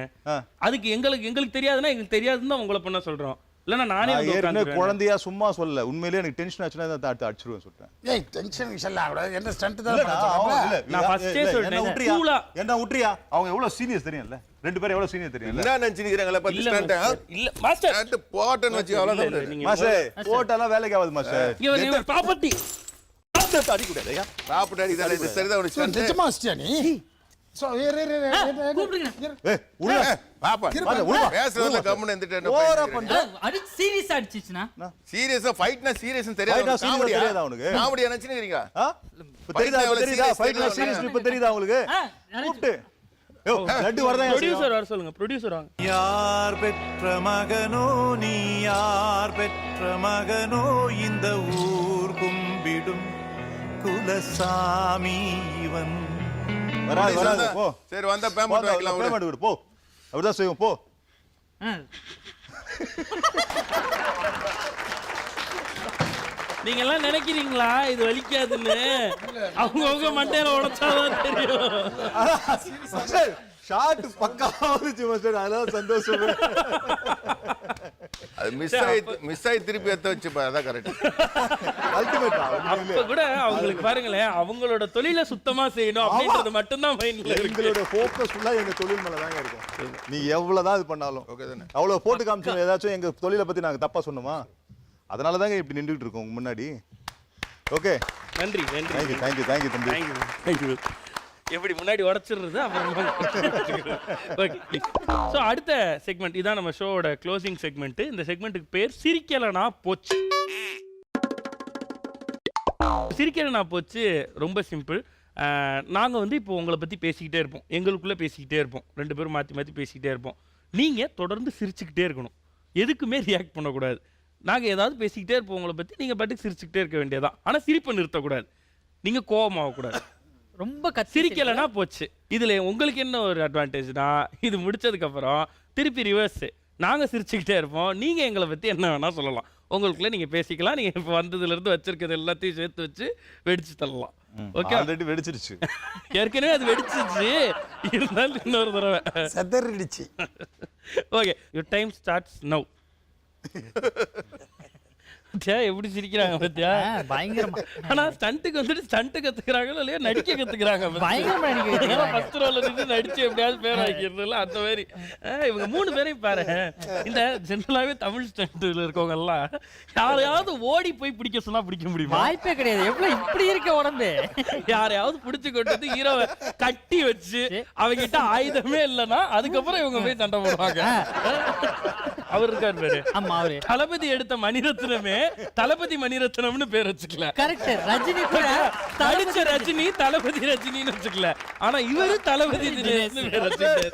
அதுக்கு எங்களுக்கு தெரியாதுன்னா எங்களுக்கு தெரியாதுன்னு தான் உங்களை பண்ண சொல்றோம். இல்லன்னா நானே வந்து ஏற்கனவே உட்கார்ந்துருவேன். குழந்தையா சும்மா சொல்லல. உண்மையிலேயே எனக்கு டென்ஷன் ஆச்சுன்னா தான் அடுத்து அடிச்சிருவேன் சொல்லிட்டேன். ஏய் டென்ஷன் விஷயம் கூட என்ன ஸ்டண்ட் தான் இல்லடா, பண்ண நான் first ஏ சொல்லிட்டேன். கூலா. என்ன விட்டுறியா? அவங்க எவ்வளவு சீனியர்ஸ் தெரியும்ல? 2 பேரும் எவ்வளவு சீனியர் தெரியும்ல? என்ன நினைச்சிருக்கீங்களா பத்தி இல்ல ஸ்டண்ட்? இல்ல மாஸ்டர். ஸ்டண்ட் போட்டேன்னு வச்சு அவ்வளவுதான். நீங்க மாஸ்டர் போட்டாலாம் வேலைக்கு ஆகாது மாஸ்டர். இங்க ப்ராப்பர்ட்டி அடி கூடாதுயா. ப்ராப்பர்ட்டி அடிதானே இது சரிதான் ஒரு ஸ்டண்ட். நிஜமா வச்சியா நீ? சோ கூப்பிடுங்க. ஏய் உள்ள பாப்பா உள்ள பேசுறதுல கம்முன்னு இருந்துட்டேன். ஓவரா பண்ற. அடி சீரியஸ் அடிச்சிச்சுனா சீரியஸா ஃபைட்னா சீரியஸ்னு Fight தெரியாது. ஆ serious காமெடியா தெரியாதா உனக்கு? காமெடியா நினைச்சிருக்கீங்க? இப்ப தெரியுதா ஃபைட் சீரியஸ் இப்ப தெரியுதா உங்களுக்கு? கூப்பிட்டு யோ லட்டு வரதா ப்ரொடியூசர் வர சொல்லுங்க. ப்ரொடியூசர் வாங்க. யார் பெற்ற மகனோ நீ யார் பெற்ற மகனோ இந்த ஊர் கும்பிடும் குலசாமி இவன். வராது போ. சரி வந்தா பேமெண்ட் வைக்கலாம். பேமெண்ட் கொடு போ. அப்படிதான் செய்வோம் போ. நீங்க எல்லாம் நினைக்கிறீங்களா இது வலிக்காதுன்னு? அவங்க மண்டையில உடைச்சாதான் தெரியும். மாஸ்டர் ஷாட் பக்காவா வந்துச்சு மாஸ்டர். அதான் சந்தோஷம். அது மிஸ் ஆயி திருப்பி எடுத்து வச்சு அதான் கரெக்ட். அல்டிமேட். அப்ப கூட அவங்களுக்கு பாருங்களேன், அவங்களோட தொழிலை சுத்தமா செய்யணும் அப்படின்றது மட்டும்தான் மைண்ட்ல இருக்கு. எங்களோட ஃபோக்கஸ் ஃபுல்லா எங்க தொழில் மேல தாங்க இருக்கும். நீ எவ்வளவுதான் இது பண்ணாலும் ஓகே தானே. அவ்வளவு போட்டு காமிச்சோம். ஏதாச்சும் எங்க தொழிலை பத்தி நாங்க தப்பா சொன்னோமா? அதனால தாங்க இப்படி நின்றுட்டு இருக்கோம் உங்க முன்னாடி. ஓகே நன்றி நன்றி. தேங்க்யூ தம்பி. தேங்க்யூ. எப்படி முன்னாடி உடைச்சிடுறது அப்புறமா. ஓகே. ஸோ அடுத்த செக்மெண்ட் இதான் நம்ம ஷோவோட க்ளோசிங் செக்மெண்ட். இந்த செக்மெண்ட்டுக்கு பேர் சிரிக்கலனா போச்சு. சிரிக்கலனா போச்சு ரொம்ப சிம்பிள். நாங்கள் வந்து இப்போ உங்களை பற்றி பேசிக்கிட்டே இருப்போம். எங்களுக்குள்ளே பேசிக்கிட்டே இருப்போம். 2 பேரும் மாற்றி மாற்றி பேசிக்கிட்டே இருப்போம். நீங்கள் தொடர்ந்து சிரிச்சுக்கிட்டே இருக்கணும். எதுக்குமே ரியாக்ட் பண்ணக்கூடாது. நாங்கள் ஏதாவது பேசிக்கிட்டே இருப்போம் உங்களை பற்றி. நீங்கள் பாட்டுக்கு சிரிச்சுக்கிட்டே இருக்க வேண்டியதான். ஆனால் சிரிப்பை நிறுத்தக்கூடாது. நீங்கள் கோபமாகக்கூடாது. ரொம்ப சிரிக்கலைன்னா போச்சு. இதில் உங்களுக்கு என்ன ஒரு அட்வான்டேஜ்னா, இது முடிச்சதுக்கப்புறம் திருப்பி ரிவர்ஸு நாங்கள் சிரிச்சுக்கிட்டே இருப்போம். நீங்கள் எங்களை பற்றி என்ன வேணால் சொல்லலாம். உங்களுக்குள்ளே நீங்கள் பேசிக்கலாம். நீங்கள் இப்போ வந்ததுலேருந்து வச்சிருக்கிறது எல்லாத்தையும் சேர்த்து வச்சு வெடிச்சு தள்ளலாம். ஓகே. ஆல்ரெடி வெடிச்சிருச்சு. ஏற்கனவே அது வெடிச்சிச்சு. இருந்தாலும் இன்னொரு தடவை செதறிடுச்சு. Okay. Your time starts now. எப்படி சிரிக்கிறாங்க பத்தியா? பயங்கரமா. ஆனா ஸ்டண்ட்டுக்கு வந்துட்டு ஸ்டண்ட் கத்துக்கிறாங்களோ இல்லையா நடிக்க கத்துக்கிறாங்க. பயங்கரமா நடிக்கிறாங்க. ஃபர்ஸ்ட் ரோல இருந்து நடிச்சு எப்படியாவது பேர் ஆக்கிடுறதுல அந்த மாதிரி. இவங்க 3 பேரையும் பாரு. இந்த ஜெனரலாவே தமிழ் ஸ்டண்ட்ல இருக்கவங்க எல்லாம் யாரையாவது ஓடி போய் பிடிக்க சொன்னா பிடிக்க முடியுமா? வாய்ப்பே கிடையாது. எவ்வளவு இப்படி இருக்க உடம்பு. யாரையாவது பிடிச்சு கொண்டு ஹீரோவை கட்டி வச்சு அவங்கிட்ட ஆயுதமே இல்லைன்னா அதுக்கப்புறம் இவங்க போய் சண்டை போடுவாங்க. அவர் இருக்காரு பேரு. ஆமா அவரு தளபதி எடுத்த மணிரத்னமே தளபதி மணிரத்னம்னு பேர் வச்சுக்கல. கரெக்ட். ரஜினி கூட நடிச்ச ரஜினி தளபதி ரஜினின்னு வச்சுக்கல. ஆனா இவரு தளபதி தினேஷ்னு பேர் வச்சுட்டாரு.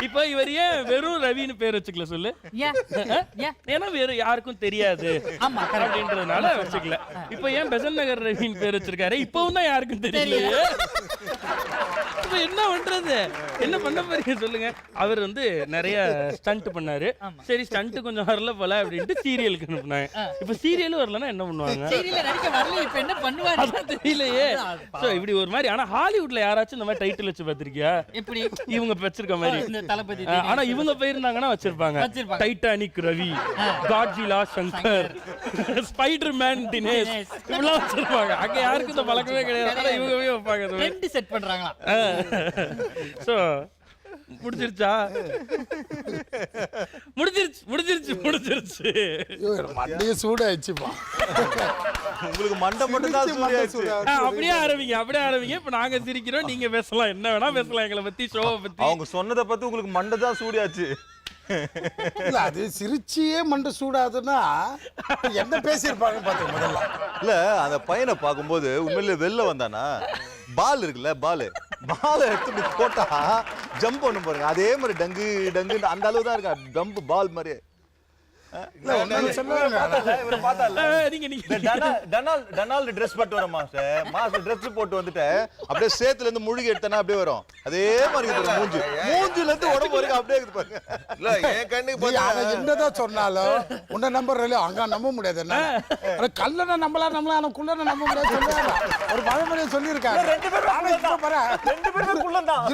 இப்போ இவர் ஏன் வெறும் ரவின்னு பேர் வச்சுக்கல சொல்லு? ஏன்னா வேற யாருக்கும் தெரியாது அப்படின்றதுனால வச்சுக்கல. இப்போ ஏன் பெசன் நகர் ரவின்னு பேர் வச்சிருக்காரு? இப்பவும் தான் யாருக்கும் தெரியல. என்ன பண்றது? என்ன பண்ண போறீங்க சொல்லுங்க? அவர் வந்து நிறைய ஸ்டண்ட் பண்ணாரு. சரி ஸ்டண்ட் கொஞ்சம் வரல போல அப்படின்ட்டு சீரியலுக்கு அனுப்புனாங்க. இப்ப சீரியலும் வரலன்னா என்ன பண்ணுவாங்க? சீரியல்ல நடிக்க வரல இப்ப என்ன பண்ணுவாங்க அதான் தெரியலையே. சோ இப்படி ஒரு மாதிரி. ஆனா ஹாலிவுட்ல யாராச்சும் இந்த மாதிரி டைட்டில் வச்சு பாத்திருக்கியா? எப்படி இவங்க வச்சிருக்க மாதிரி தளபதி ஆனா இவங்க போயிருந்தாங்கன்னா வச்சிருப்பாங்க வச்சிருப்பாங்க. Titanic Ravi, Godzilla Shankar, Spiderman Dinesh இப்படிலாம் வச்சிருப்பாங்க. அங்க யாருக்கும் இந்த பழக்கமே கிடையாது. ஆனா இவங்க போய் வைப்பாங்க. ட்ரெண்ட் செட் பண்றாங்களா? சோ முடிச்சிருச்சா? முடிச்சிருச்சு. மண்டையே சூடாயிடுச்சுப்பா. உங்களுக்கு மண்டை மட்டும் தான் சூடாச்சு. அப்படியே ஆரம்பிங்க. இப்ப நாங்க சிரிக்கிறோம், நீங்க பேசலாம், என்ன வேணா பேசலாம் எங்களை பத்தி, ஷோவை பத்தி. அவங்க சொன்னதை பத்தி உங்களுக்கு மண்டை தான் சூடாச்சு. இல்ல அது சிரிச்சியே மண்டை சூடாதுன்னா என்ன பேசியிருப்பாங்க பாத்தீங்க முதல்ல. இல்ல அந்த பையனை பார்க்கும்போது உண்மையிலே வெளில வந்தானா பால் இருக்குல்ல, பால் எடுத்துட்டு போட்டா ஜம்ப் பண்ணு பாருங்க, அதே மாதிரி டங்கு அந்த அளவு தான் இருக்கா, ஜம்ப் பால் மாதிரி. டனால்டு ட்ரெஸ் போட்டு வர மாஸ்டர் ட்ரெஸ் போட்டு வந்துட்டு அப்படியே சேத்துல இருந்து முழுகி எடுத்தனா அப்படியே வரும், அதே மாதிரி மூஞ்சில இருந்து உடம்பு வரைக்கும் அப்படியே இருக்கு பாருங்க. இல்ல என் கண்ணுக்கு என்னதான் சொன்னாலும் உன்ன நம்பர் அங்க நம்ப முடியாது. என்ன கல்லனை நம்பலாம் ஆனா குள்ளனை நம்ப முடியாது சொல்லுவாங்க. ஒரு பழமொழியை சொல்லியிருக்காங்க.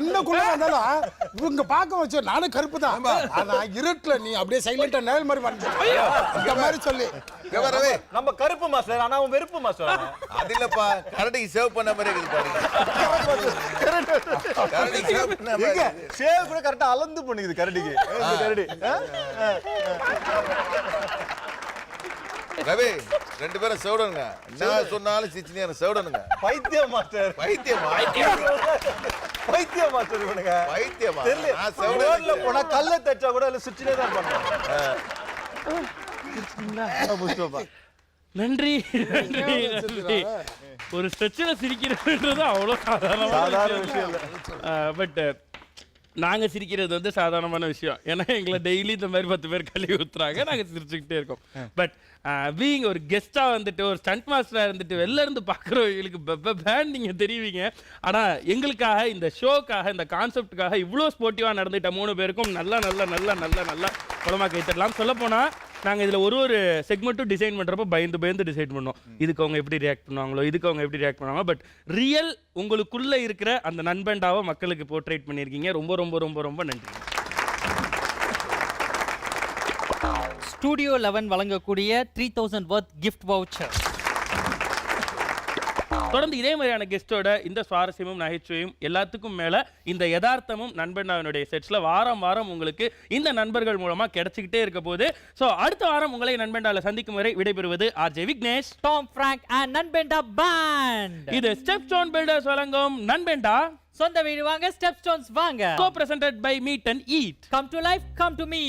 இன்னும் குள்ள வந்தாலும் இவங்க பார்க்க வச்சு நானும் கருப்பு தான், ஆனா இருட்டுல நீ அப்படியே சைலண்டா நேல் மாதிரி பண்ண இந்த மாதிரி சொல்லி நம்ம கருப்பு மாஸ்டர் ஆனா அவன் வெறுப்பு மாஸ்டர். அது இல்லப்பா, கரடிக்கு சேவ் பண்ண மாதிரி இருக்குது பாருங்க. கரடிக்கு சேவ் பண்ண மாதிரி சேவ் கூட கரெக்டா அளந்து பண்ணிக்குது கரடிக்கு. கரடி ரவி, ரெண்டு பேரும் செவடனுங்க. நான் சொன்னாலும் சிச்சினியான செவடனுங்க. பைத்தியம் மாஸ்டர். பைத்தியமா இவனுங்க பைத்தியமா? தெரியல. நான் செவடன்ல போனா கல்ல தச்சா கூட இல்ல சுற்றினே தான் பண்ணுவேன். நன்றி. ஒரு ஸ்ட்ரெச்சில் சிரிக்கிறதுன்றது அவ்வளோ சாதாரண விஷயம் இல்லை. பட் நாங்க சிரிக்கிறது வந்து சாதாரணமான விஷயம். ஏன்னா எங்களை டெய்லி இந்த மாதிரி 10 பேர் கழுவி ஊத்துறாங்க, நாங்க சிரிச்சுக்கிட்டே இருக்கோம். பட் பீயிங் ஒரு கெஸ்டா வந்துட்டு, ஒரு ஸ்டண்ட் மாஸ்டரா இருந்துட்டு வெளில இருந்து பார்க்குறவங்களுக்கு பேன் நீங்க தெரிவிங்க. ஆனா எங்களுக்காக, இந்த ஷோக்காக, இந்த கான்செப்டுக்காக இவ்வளோ ஸ்போர்ட்டிவா நடந்துட்ட 3 பேருக்கும் நல்லா படமாக கைத்தரலாம். சொல்ல போனா நாங்க இதுல ஒரு செக்மெண்ட்டும் டிசைன் பண்றப்ப பயந்து டிசைட் பண்ணோம். இதுக்கு அவங்க எப்படி ரியாக்ட் பண்ணுவாங்களோ, பட் ரியல் உங்களுக்குள்ள இருக்கிற அந்த நண்பண்டாவை மக்களுக்கு போர்ட்ரேட் பண்ணியிருக்கீங்க. ரொம்ப நன்றி. ஸ்டூடியோ 11 வழங்கக்கூடிய 3000 வர்த் கிஃப்ட் வவுச்சர். தொடர்ந்து இதே மாதிரியான கெஸ்டோட இந்த சுவாரஸ்யமும் நகைச்சுவையும் எல்லாத்துக்கும் மேல இந்த யதார்த்தமும் நண்பனாவினுடைய செட்ஸ்ல வாரம் உங்களுக்கு இந்த நண்பர்கள் மூலமா கிடைச்சிக்கிட்டே இருக்க போது. ஸோ அடுத்த வாரம் உங்களை நண்பண்டால சந்திக்கும் வரை விடைபெறுவது RJ Vignesh, Tom Frank and Nanbenda band. இது ஸ்டெப் ஸ்டோன் பில்டர்ஸ் வழங்கும் நண்பண்டா. சொந்த வீடு வாங்க, ஸ்டெப் ஸ்டோன்ஸ் வாங்க. Co-presented by Meet and Eat. Come to life, come to me.